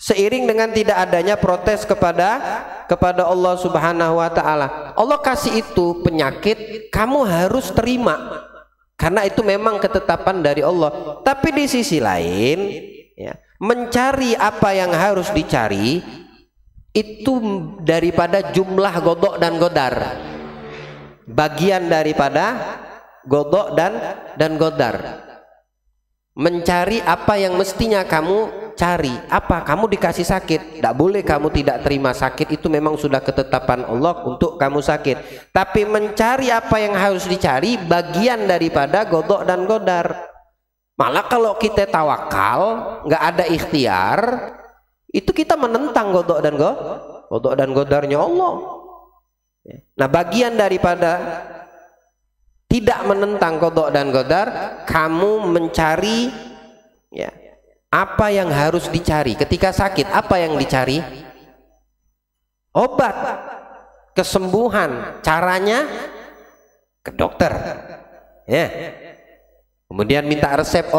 seiring dengan tidak adanya protes kepada Allah Subhanahu wa taala. Allah kasih itu penyakit, kamu harus terima karena itu memang ketetapan dari Allah. Tapi di sisi lain, ya, mencari apa yang harus dicari itu daripada jumlah godok dan godar, bagian daripada godok dan godar. Mencari apa yang mestinya kamu cari. Apa? Kamu dikasih sakit, tidak boleh kamu tidak terima sakit, itu memang sudah ketetapan Allah untuk kamu sakit. Tapi mencari apa yang harus dicari bagian daripada godok dan godar. Malah kalau kita tawakal, nggak ada ikhtiar, itu kita menentang godok dan godarnya Allah. Nah, bagian daripada tidak menentang godok dan godar, kamu mencari ya, apa yang harus dicari. Ketika sakit, apa yang dicari? Obat, kesembuhan. Caranya ke dokter, ya. Kemudian minta resep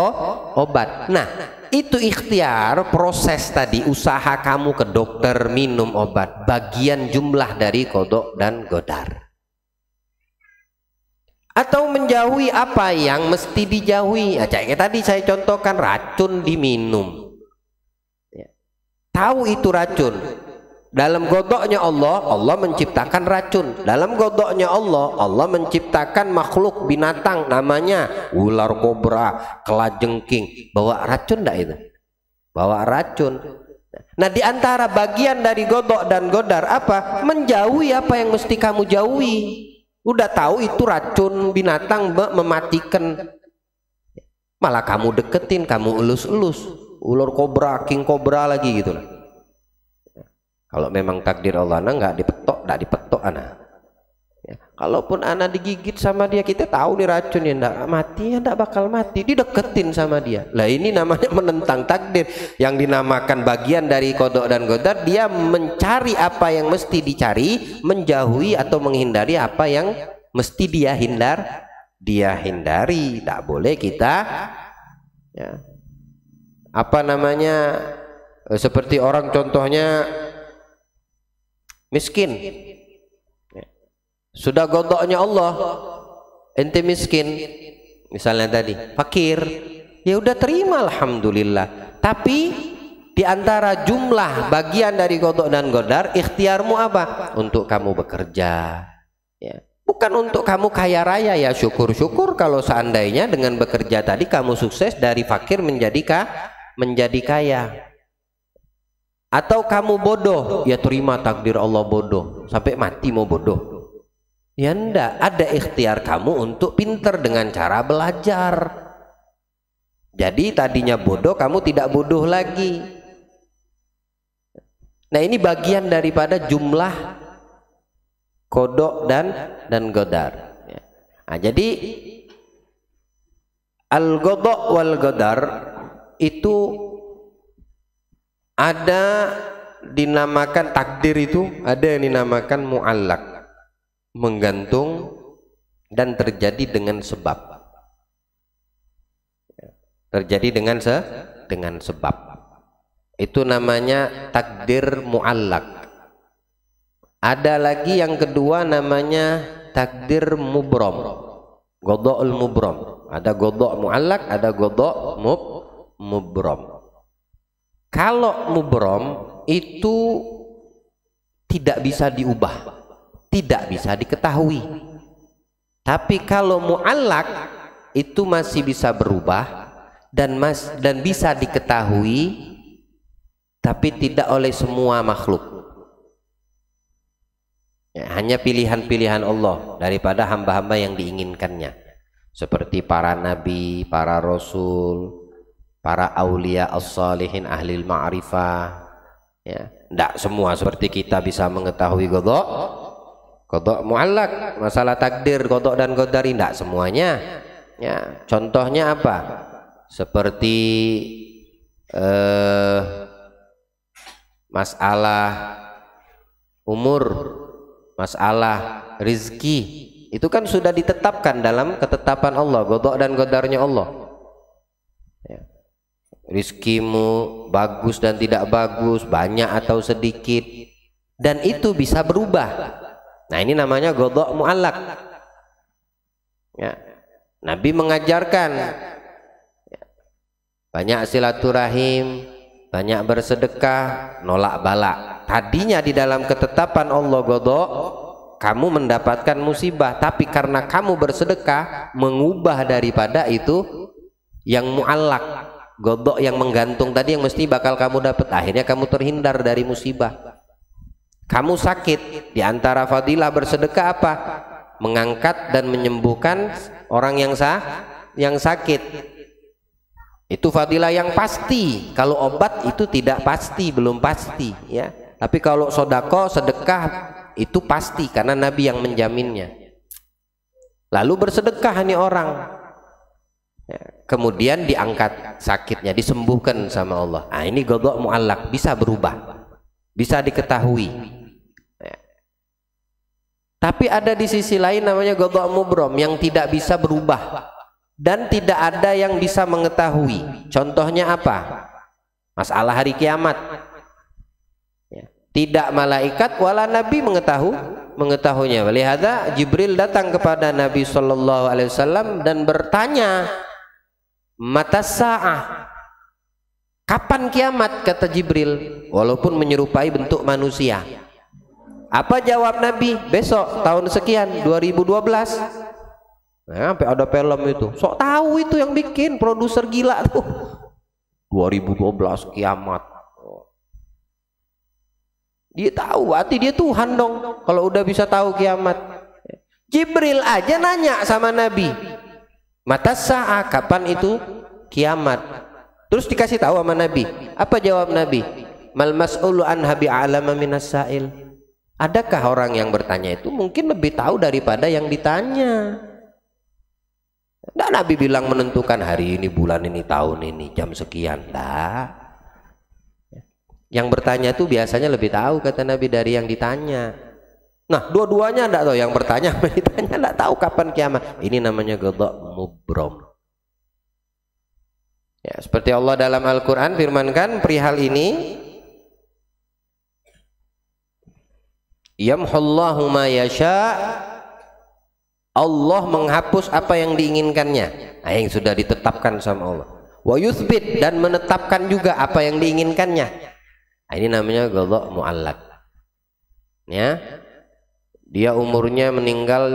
obat. Nah, itu ikhtiar, proses tadi, usaha kamu ke dokter, minum obat, bagian jumlah dari godok dan godar. Atau menjauhi apa yang mesti dijauhi. Kayak tadi saya contohkan, racun diminum. Tahu itu racun. Dalam godoknya Allah, Allah menciptakan racun. Dalam godoknya Allah, Allah menciptakan makhluk binatang namanya ular kobra, kelajengking. Bawa racun enggak itu? Bawa racun. Nah, di antara bagian dari godok dan godar apa? Menjauhi apa yang mesti kamu jauhi. Udah tahu itu racun binatang mematikan, malah kamu deketin, kamu elus-elus, ular kobra, king kobra lagi gitu. Kalau memang takdir Allah, nggak dipetok anak. Ya, kalaupun anak digigit sama dia, kita tahu nih racun ya, nggak mati, ya nggak bakal mati, dideketin sama dia. Lah ini namanya menentang takdir. Yang dinamakan bagian dari kodok dan godar, dia mencari apa yang mesti dicari, menjauhi atau menghindari apa yang mesti dia hindari. Tak boleh kita ya, apa namanya, seperti orang contohnya miskin. Sudah godoknya Allah, ente miskin, misalnya tadi fakir, ya udah terima alhamdulillah. Tapi di antara jumlah bagian dari godok dan godar, ikhtiarmu apa? Untuk kamu bekerja, ya. Bukan untuk kamu kaya raya, ya syukur-syukur kalau seandainya dengan bekerja tadi kamu sukses dari fakir menjadi kaya. Atau kamu bodoh, ya terima takdir Allah bodoh, sampai mati mau bodoh. Ya enggak, ada ikhtiar kamu untuk pinter dengan cara belajar. Jadi tadinya bodoh, kamu tidak bodoh lagi. Nah, ini bagian daripada jumlah kodok dan godar. Nah, jadi al-godok wal godar itu ada dinamakan takdir, itu ada yang dinamakan mu'allak, menggantung dan terjadi dengan sebab. Terjadi dengan sebab. Itu namanya takdir mu'allak. Ada lagi yang kedua namanya takdir mubrom, godokul mubrom. Ada godok mu'allak, ada godok mubrom. Kalau mubrom itu tidak bisa diubah, tidak bisa diketahui. Tapi kalau mu'allak itu masih bisa berubah dan bisa diketahui, tapi tidak oleh semua makhluk. Ya, hanya pilihan-pilihan Allah daripada hamba-hamba yang diinginkannya, seperti para nabi, para rasul, para aulia as-salihin, ahli ma'rifah. Ya, tidak semua seperti kita bisa mengetahui godok mu'allak, masalah takdir godok dan godar, tidak semuanya. Ya, contohnya apa? Seperti masalah umur, masalah rizki, itu kan sudah ditetapkan dalam ketetapan Allah, godok dan godarnya Allah. Ya. Rizkimu bagus dan tidak bagus, banyak atau sedikit, dan itu bisa berubah. Nah, ini namanya godok mu'allak. Ya. Nabi mengajarkan, banyak silaturahim, banyak bersedekah, nolak bala. Tadinya di dalam ketetapan Allah qadha kamu mendapatkan musibah, tapi karena kamu bersedekah mengubah daripada itu yang muallak, qadha yang menggantung tadi yang mesti bakal kamu dapat, akhirnya kamu terhindar dari musibah. Kamu sakit, di antara fadilah bersedekah apa? Mengangkat dan menyembuhkan orang yang sakit. Itu fadilah yang pasti. Kalau obat itu tidak pasti, belum pasti ya. Tapi kalau sedekah itu pasti karena Nabi yang menjaminnya. Lalu bersedekah nih orang ya, kemudian diangkat sakitnya, disembuhkan sama Allah. Nah, ini qadha muallak, bisa berubah, bisa diketahui ya. Tapi ada di sisi lain namanya qadha mubram yang tidak bisa berubah dan tidak ada yang bisa mengetahui. Contohnya apa? Masalah hari kiamat ya. Tidak malaikat wala nabi mengetahuinya. Walihada Jibril datang kepada Nabi SAW dan bertanya, mata sa'ah, kapan kiamat? Kata Jibril, walaupun menyerupai bentuk manusia. Apa jawab Nabi? Besok, tahun sekian, 2012. Nah, sampai ada film itu. Sok tahu itu yang bikin produser gila tuh. 2012 kiamat. Dia tahu, berarti dia Tuhan dong. Kalau udah bisa tahu kiamat. Jibril aja nanya sama Nabi, mata sa'ah, kapan itu kiamat? Terus dikasih tahu sama Nabi. Apa jawab Nabi? Mal mas'ulu anha bi'alama minas sa'il. Adakah orang yang bertanya itu mungkin lebih tahu daripada yang ditanya? Dan Nabi bilang menentukan hari ini, bulan ini, tahun ini, jam sekian. Nah, yang bertanya itu biasanya lebih tahu kata Nabi dari yang ditanya. Nah, dua-duanya enggak tahu, yang bertanya sama ditanya enggak tahu kapan kiamat. Ini namanya qadha mubram. Ya, seperti Allah dalam Al-Qur'an firmankan perihal ini, yamhullahu ma yasha, Allah menghapus apa yang diinginkannya. Nah, yang sudah ditetapkan sama Allah. Wa yuthbit, dan menetapkan juga apa yang diinginkannya. Nah, ini namanya qadha muallak. Ya. Dia umurnya meninggal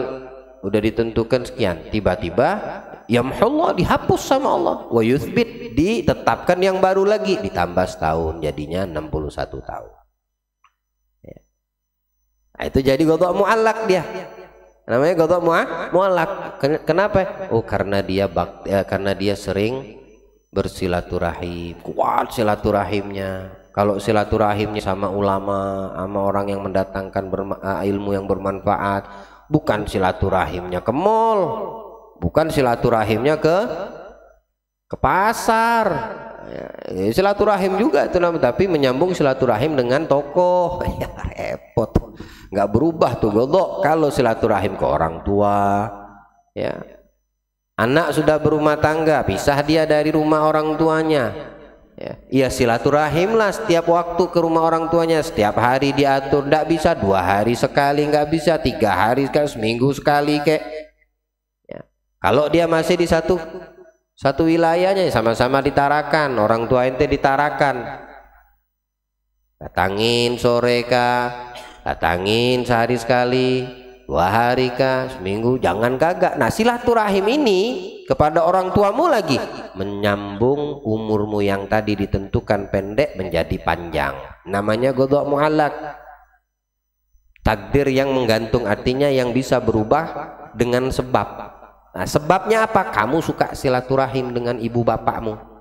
udah ditentukan sekian, tiba-tiba yamhullah, dihapus sama Allah. Wa yuthbit, ditetapkan yang baru lagi, ditambah setahun jadinya 61 tahun. Ya. Nah, itu jadi qadha muallak dia. Namanya qadha muallak. Kenapa? Oh, karena dia sering bersilaturahim, kuat silaturahimnya. Kalau silaturahimnya sama ulama, sama orang yang mendatangkan ilmu yang bermanfaat, bukan silaturahimnya ke mall, bukan silaturahimnya ke pasar. Ya, silaturahim juga itu namanya, tapi menyambung silaturahim dengan tokoh. Ya, repot, nggak berubah tuh qadha. Kalau silaturahim ke orang tua, ya, anak sudah berumah tangga, pisah dia dari rumah orang tuanya. Ya silaturahim lah setiap waktu ke rumah orang tuanya, setiap hari diatur. Tidak bisa 2 hari sekali, nggak bisa 3 hari sekali, seminggu sekali kek ya. Kalau dia masih di satu wilayahnya, sama-sama ditarakan, orang tua ente ditarakan, datangin sore kah, datangin sehari sekali, 2 hari kah, seminggu, jangan kagak. Nah, silaturahim ini kepada orang tuamu lagi menyambung umurmu yang tadi ditentukan pendek menjadi panjang. Namanya qadha muallak. Takdir yang menggantung, artinya yang bisa berubah dengan sebab. Nah, sebabnya apa? Kamu suka silaturahim dengan ibu bapakmu.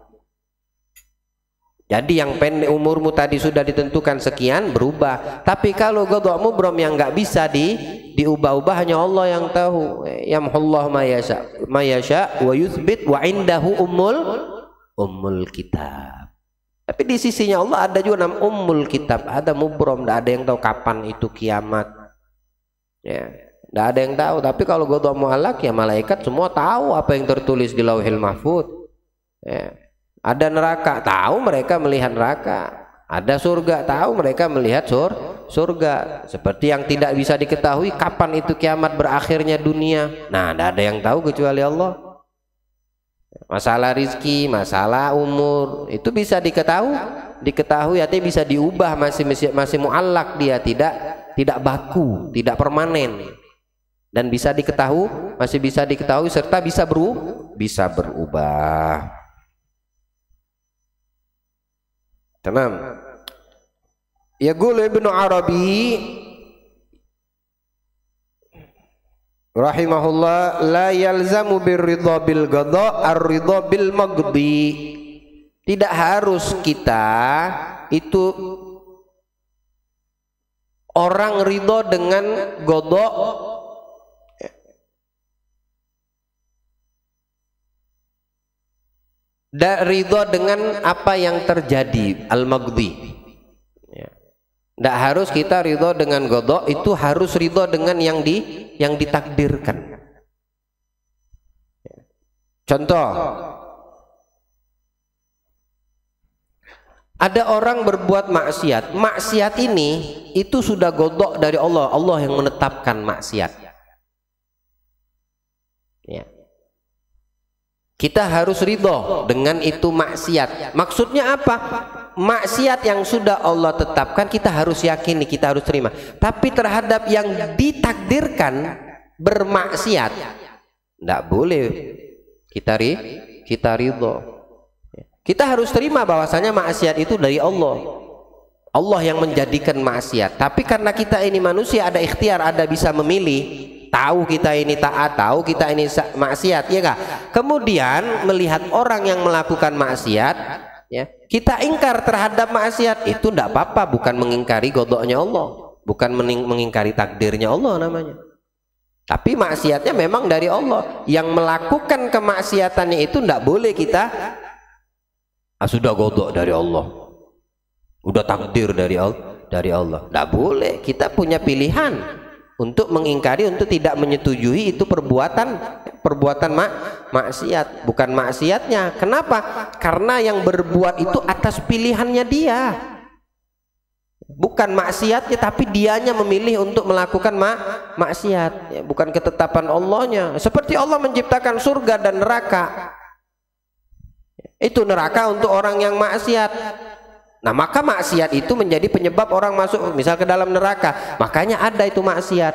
Jadi yang pendek umurmu tadi sudah ditentukan sekian, berubah. Tapi kalau qadha mubram yang nggak bisa diubah-ubah, hanya Allah yang tahu. Yamhullahu ma yasha wa yuthbit wa indahu ummul kitab. Tapi di sisinya Allah ada juga nama ummul kitab, ada mubram, tidak ada yang tahu kapan itu kiamat. Ya, tidak ada yang tahu. Tapi kalau qadha muallak, ya malaikat semua tahu apa yang tertulis di Lauhil Mahfuz. Ya. Ada neraka, tahu mereka melihat neraka. Ada surga, tahu mereka melihat surga. Seperti yang tidak bisa diketahui kapan itu kiamat berakhirnya dunia. Nah, tidak ada yang tahu kecuali Allah. Masalah rizki, masalah umur itu bisa diketahui, artinya bisa diubah, masih muallak, dia tidak baku, tidak permanen, dan bisa diketahui, masih bisa diketahui serta bisa berubah. Tamam. Yaqulu Ibnu Arabi rahimahullah, la yalzamu birridha bil qada ar-ridha bil maghdi. Tidak harus kita itu orang ridho dengan qada, dan ridho dengan apa yang terjadi, al-maghdi. Tidak harus kita ridho dengan qada, itu harus ridho dengan yang ditakdirkan. Contoh, ada orang berbuat maksiat. Maksiat ini itu sudah qada dari Allah. Allah yang menetapkan maksiat. Ya. Kita harus ridho dengan itu maksiat. Maksudnya apa? Maksiat yang sudah Allah tetapkan kita harus yakini, kita harus terima. Tapi terhadap yang ditakdirkan bermaksiat, tidak boleh kita ridho. Kita harus terima bahwasanya maksiat itu dari Allah. Allah yang menjadikan maksiat. Tapi karena kita ini manusia, ada ikhtiar, ada bisa memilih. Tahu kita ini taat, tahu kita ini maksiat, ya enggak? Kemudian melihat orang yang melakukan maksiat, ya, kita ingkar terhadap maksiat, itu tidak apa-apa, bukan mengingkari qadanya Allah, bukan mengingkari takdirnya Allah namanya. Tapi maksiatnya memang dari Allah. Yang melakukan kemaksiatannya itu tidak boleh kita sudah qada dari Allah, udah takdir dari Allah. Tidak boleh. Kita punya pilihan untuk mengingkari, untuk tidak menyetujui itu perbuatan maksiat, bukan maksiatnya. Kenapa? Karena yang berbuat itu atas pilihannya dia, bukan maksiatnya, tapi dianya memilih untuk melakukan maksiat, ya, bukan ketetapan Allahnya. Seperti Allah menciptakan surga dan neraka, itu neraka untuk orang yang maksiat. Nah, maka maksiat itu menjadi penyebab orang masuk misal ke dalam neraka. Makanya ada itu maksiat,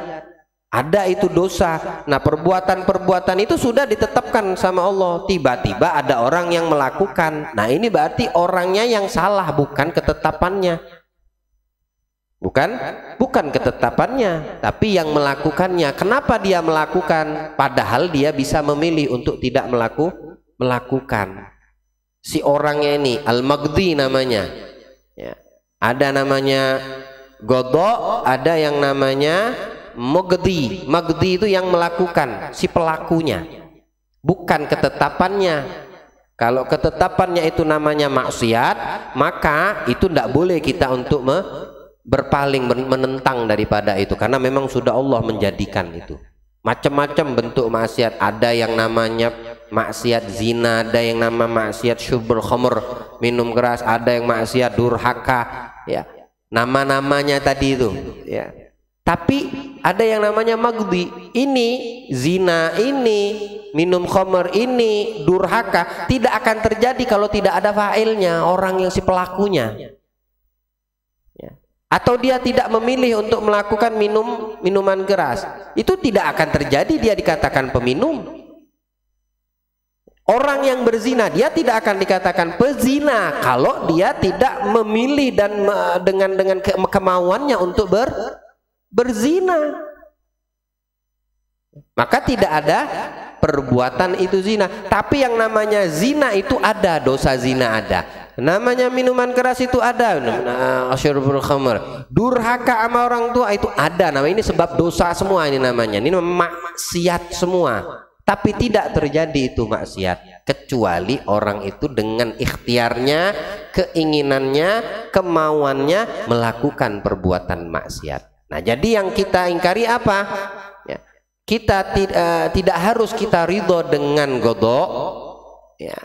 ada itu dosa. Nah, perbuatan-perbuatan itu sudah ditetapkan sama Allah. Tiba-tiba ada orang yang melakukan. Nah, ini berarti orangnya yang salah, bukan ketetapannya. Bukan ketetapannya, tapi yang melakukannya. Kenapa dia melakukan? Padahal dia bisa memilih untuk tidak melakukan. Si orangnya ini al-maghdi namanya. Ya. Ada namanya qada, ada yang namanya maghdi. Maghdi itu yang melakukan, si pelakunya, bukan ketetapannya. Kalau ketetapannya itu namanya maksiat, maka itu tidak boleh kita untuk berpaling, menentang daripada itu, karena memang sudah Allah menjadikan itu. Macam-macam bentuk maksiat, ada yang namanya maksiat zina, ada yang nama maksiat syurbul khamr, minum keras, ada yang maksiat durhaka, ya, nama-namanya tadi itu, ya. Tapi ada yang namanya maghdi, ini zina, ini minum khamr, ini durhaka, tidak akan terjadi kalau tidak ada fa'ilnya, orang yang si pelakunya. Atau dia tidak memilih untuk melakukan minuman keras, itu tidak akan terjadi, dia dikatakan peminum. Orang yang berzina, dia tidak akan dikatakan pezina kalau dia tidak memilih dan dengan kemauannya untuk berzina. Maka tidak ada perbuatan itu zina. Tapi yang namanya zina itu ada, dosa zina ada. Namanya minuman keras itu ada, asyurbul khamr, durhaka sama orang tua itu ada. Nama ini sebab dosa semua, ini namanya, ini maksiat semua. Tapi tidak terjadi itu maksiat kecuali orang itu dengan ikhtiarnya, keinginannya, kemauannya melakukan perbuatan maksiat. Nah, jadi yang kita ingkari apa? Ya, kita tidak harus kita ridho dengan qada, ya,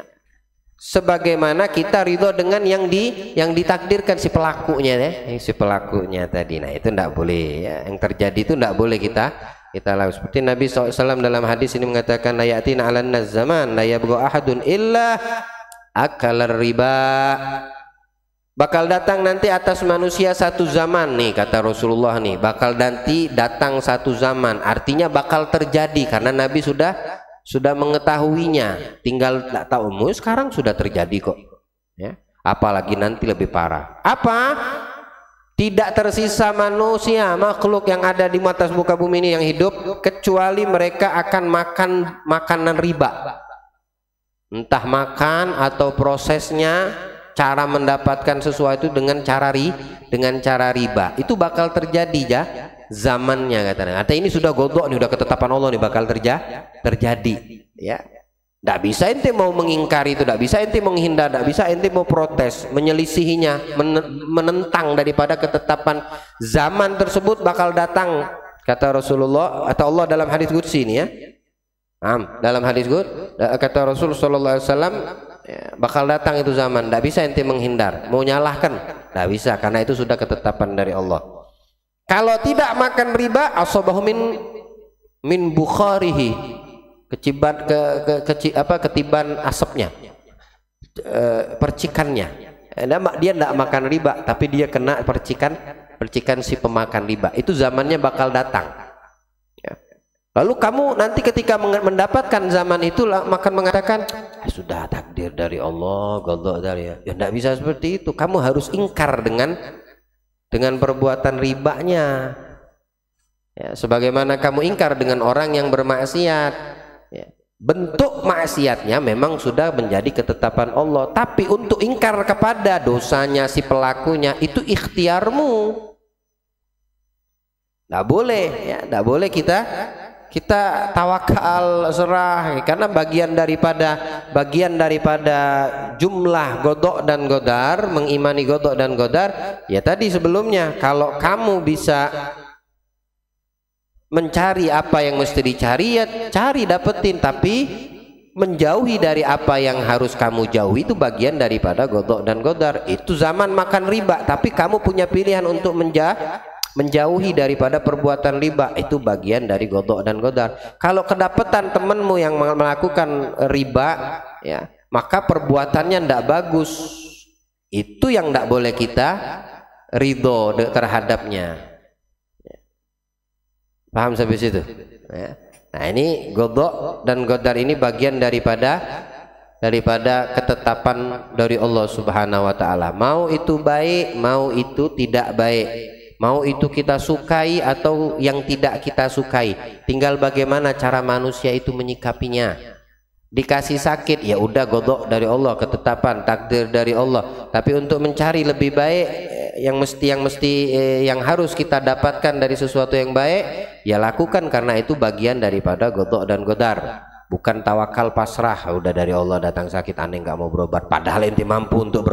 sebagaimana kita ridho dengan yang ditakdirkan si pelakunya, ya, si pelakunya tadi. Nah, itu tidak boleh, ya. Yang terjadi itu tidak boleh kita kita lakukan. Seperti Nabi SAW dalam hadis ini mengatakan, la ya'tina 'alan nas zaman la yabghu ahadun illa akalar riba. Bakal datang nanti atas manusia satu zaman nih, kata Rasulullah nih, bakal nanti datang satu zaman, artinya bakal terjadi karena Nabi sudah mengetahuinya, tinggal tak tahu. Sekarang sudah terjadi kok ya, apalagi nanti lebih parah. Apa? Tidak tersisa manusia, makhluk yang ada di atas muka bumi ini yang hidup, kecuali mereka akan makan makanan riba, entah makan atau prosesnya, cara mendapatkan sesuatu dengan cara riba. Itu bakal terjadi ya zamannya, katanya. Artinya ini sudah godok nih, udah ketetapan Allah nih, bakal terjadi ya. Tidak bisa ente mau mengingkari itu, tidak bisa ente menghindar, tidak bisa ente mau protes, menyelisihinya, menentang daripada ketetapan zaman tersebut bakal datang, kata Rasulullah atau Allah dalam hadis qudsi ini ya. Dalam hadis qudsi kata Rasul sallallahu alaihi wasallam, ya, bakal datang itu zaman, tidak bisa ente menghindar, mau nyalahkan tidak bisa, karena itu sudah ketetapan dari Allah. Kalau tidak makan riba, asabahu min bukharihi, ketiban asapnya, percikannya. Dia tidak makan riba, tapi dia kena percikan si pemakan riba. Itu zamannya bakal datang. Lalu kamu nanti ketika mendapatkan zaman itu makan mengatakan, sudah takdir dari Allah, godok dari ya, tidak bisa seperti itu. Kamu harus ingkar dengan perbuatan ribanya ya, sebagaimana kamu ingkar dengan orang yang bermaksiat ya. Bentuk maksiatnya memang sudah menjadi ketetapan Allah, tapi untuk ingkar kepada dosanya si pelakunya itu ikhtiarmu. Tidak boleh ya, tidak boleh kita tawakal serah, karena bagian daripada jumlah godok dan godar, mengimani godok dan godar ya tadi sebelumnya. Kalau kamu bisa mencari apa yang mesti dicari ya cari, dapetin, tapi menjauhi dari apa yang harus kamu jauhi itu bagian daripada godok dan godar. Itu zaman makan riba, tapi kamu punya pilihan untuk menjauhi daripada perbuatan riba, itu bagian dari godok dan godar. Kalau kedapatan temanmu yang melakukan riba ya, maka perbuatannya tidak bagus, itu yang tidak boleh kita ridho terhadapnya. Paham sampai situ ya? Nah ini godok dan godar ini bagian daripada ketetapan dari Allah Subhanahu wa ta'ala. Mau itu baik, mau itu tidak baik, mau itu kita sukai atau yang tidak kita sukai, tinggal bagaimana cara manusia itu menyikapinya. Dikasih sakit ya udah, godok dari Allah, ketetapan takdir dari Allah. Tapi untuk mencari lebih baik, yang harus kita dapatkan dari sesuatu yang baik ya lakukan, karena itu bagian daripada godok dan godar. Bukan tawakal pasrah, udah dari Allah datang sakit aneh nggak mau berobat, padahal ente mampu untuk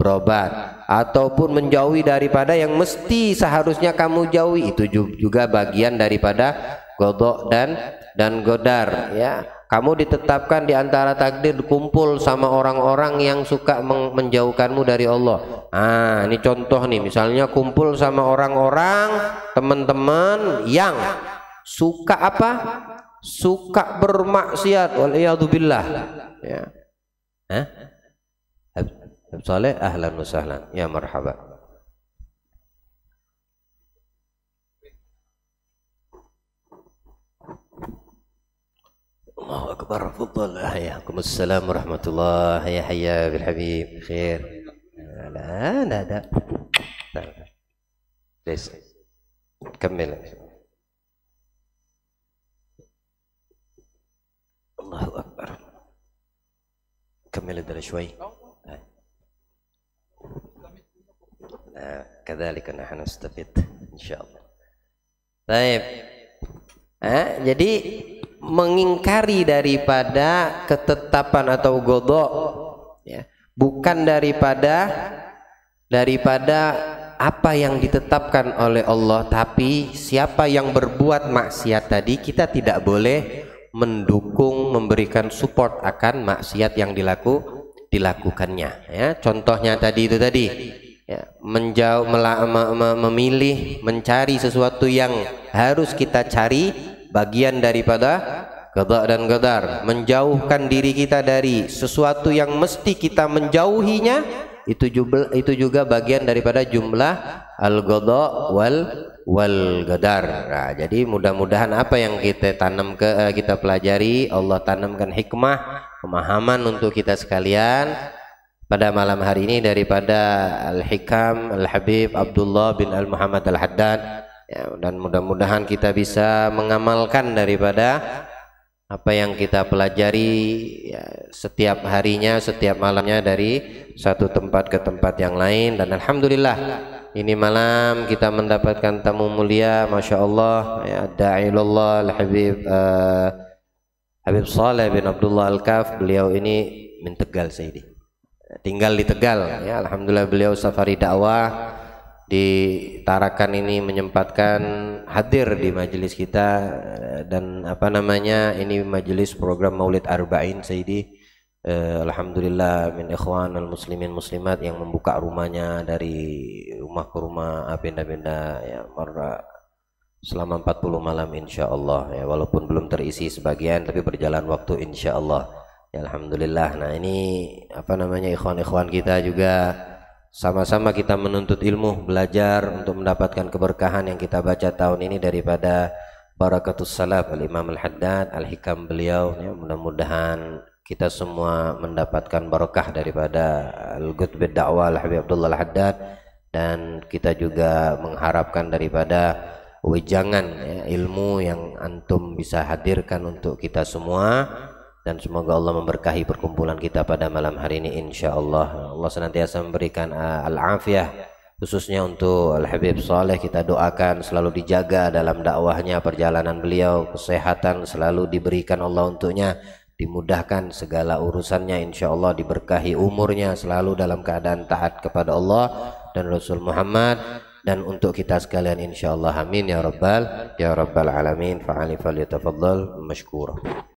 berobat. Ataupun menjauhi daripada yang mesti seharusnya kamu jauhi, itu juga bagian daripada godok dan godar ya. Kamu ditetapkan di antara takdir kumpul sama orang-orang yang suka menjauhkanmu dari Allah. Ini contoh nih, misalnya kumpul sama orang-orang, teman-teman yang suka apa? Suka bermaksiat, waliyadzubillah ya. Habib Saleh, ahlan wa sahlan, ya marhaba. Allahu akbar, fadhal. Waalaikumsalam warahmatullahi, ya hayya bil habib, khair. La ada. Please كمل. الله أكبر. كمل الدرس شوي. كذلك نحن نستفيد إن شاء الله. Baik. Jadi mengingkari daripada ketetapan atau godok ya, bukan daripada apa yang ditetapkan oleh Allah, tapi siapa yang berbuat maksiat tadi kita tidak boleh mendukung, memberikan support akan maksiat yang dilakukannya ya. Contohnya tadi itu tadi ya, memilih mencari sesuatu yang harus kita cari bagian daripada qada dan qadar, menjauhkan diri kita dari sesuatu yang mesti kita menjauhinya, itu juga bagian daripada jumlah al-qada wal qadar. Nah, jadi mudah-mudahan apa yang kita pelajari, Allah tanamkan hikmah, pemahaman untuk kita sekalian pada malam hari ini daripada Al-Hikam Al-Habib Abdullah bin Al-Muhammad Al-Haddad ya, dan mudah-mudahan kita bisa mengamalkan daripada apa yang kita pelajari ya, setiap harinya, setiap malamnya dari satu tempat ke tempat yang lain. Dan alhamdulillah ini malam kita mendapatkan tamu mulia, masya Allah ya, da'ilullah Al-Habib Habib Saleh bin Abdullah Al-Kaf. Beliau ini min Tegal, Sayyidi, tinggal di Tegal ya. Alhamdulillah beliau safari dakwah di Tarakan ini menyempatkan hadir di majelis kita, dan apa namanya, ini majelis program Maulid Arba'in, Sayyidi. Alhamdulillah min ikhwan al-muslimin muslimat yang membuka rumahnya dari rumah ke rumah, pindah-pindah ya, selama 40 malam insyaallah ya, walaupun belum terisi sebagian tapi berjalan waktu insyaallah ya, alhamdulillah. Nah ini apa namanya, ikhwan-ikhwan kita juga sama-sama kita menuntut ilmu, belajar untuk mendapatkan keberkahan yang kita baca tahun ini daripada Barakatus Salaf Al-Imam Al-Haddad, Al-Hikam beliau ya. Mudah-mudahan kita semua mendapatkan barakah daripada Al-Qutbid Da'wah Al-Habib Abdullah Al-Haddad, dan kita juga mengharapkan daripada wejangan ya, ilmu yang antum bisa hadirkan untuk kita semua. Dan semoga Allah memberkahi perkumpulan kita pada malam hari ini insyaallah. Allah senantiasa memberikan al-afiyah, khususnya untuk Al-Habib Saleh. Kita doakan selalu dijaga dalam dakwahnya, perjalanan beliau, kesehatan selalu diberikan Allah untuknya, dimudahkan segala urusannya insyaallah, diberkahi umurnya, selalu dalam keadaan taat kepada Allah dan Rasul Muhammad. Dan untuk kita sekalian insyaallah, amin ya rabbal alamin. Fa'ali falyatafaddal mashkura.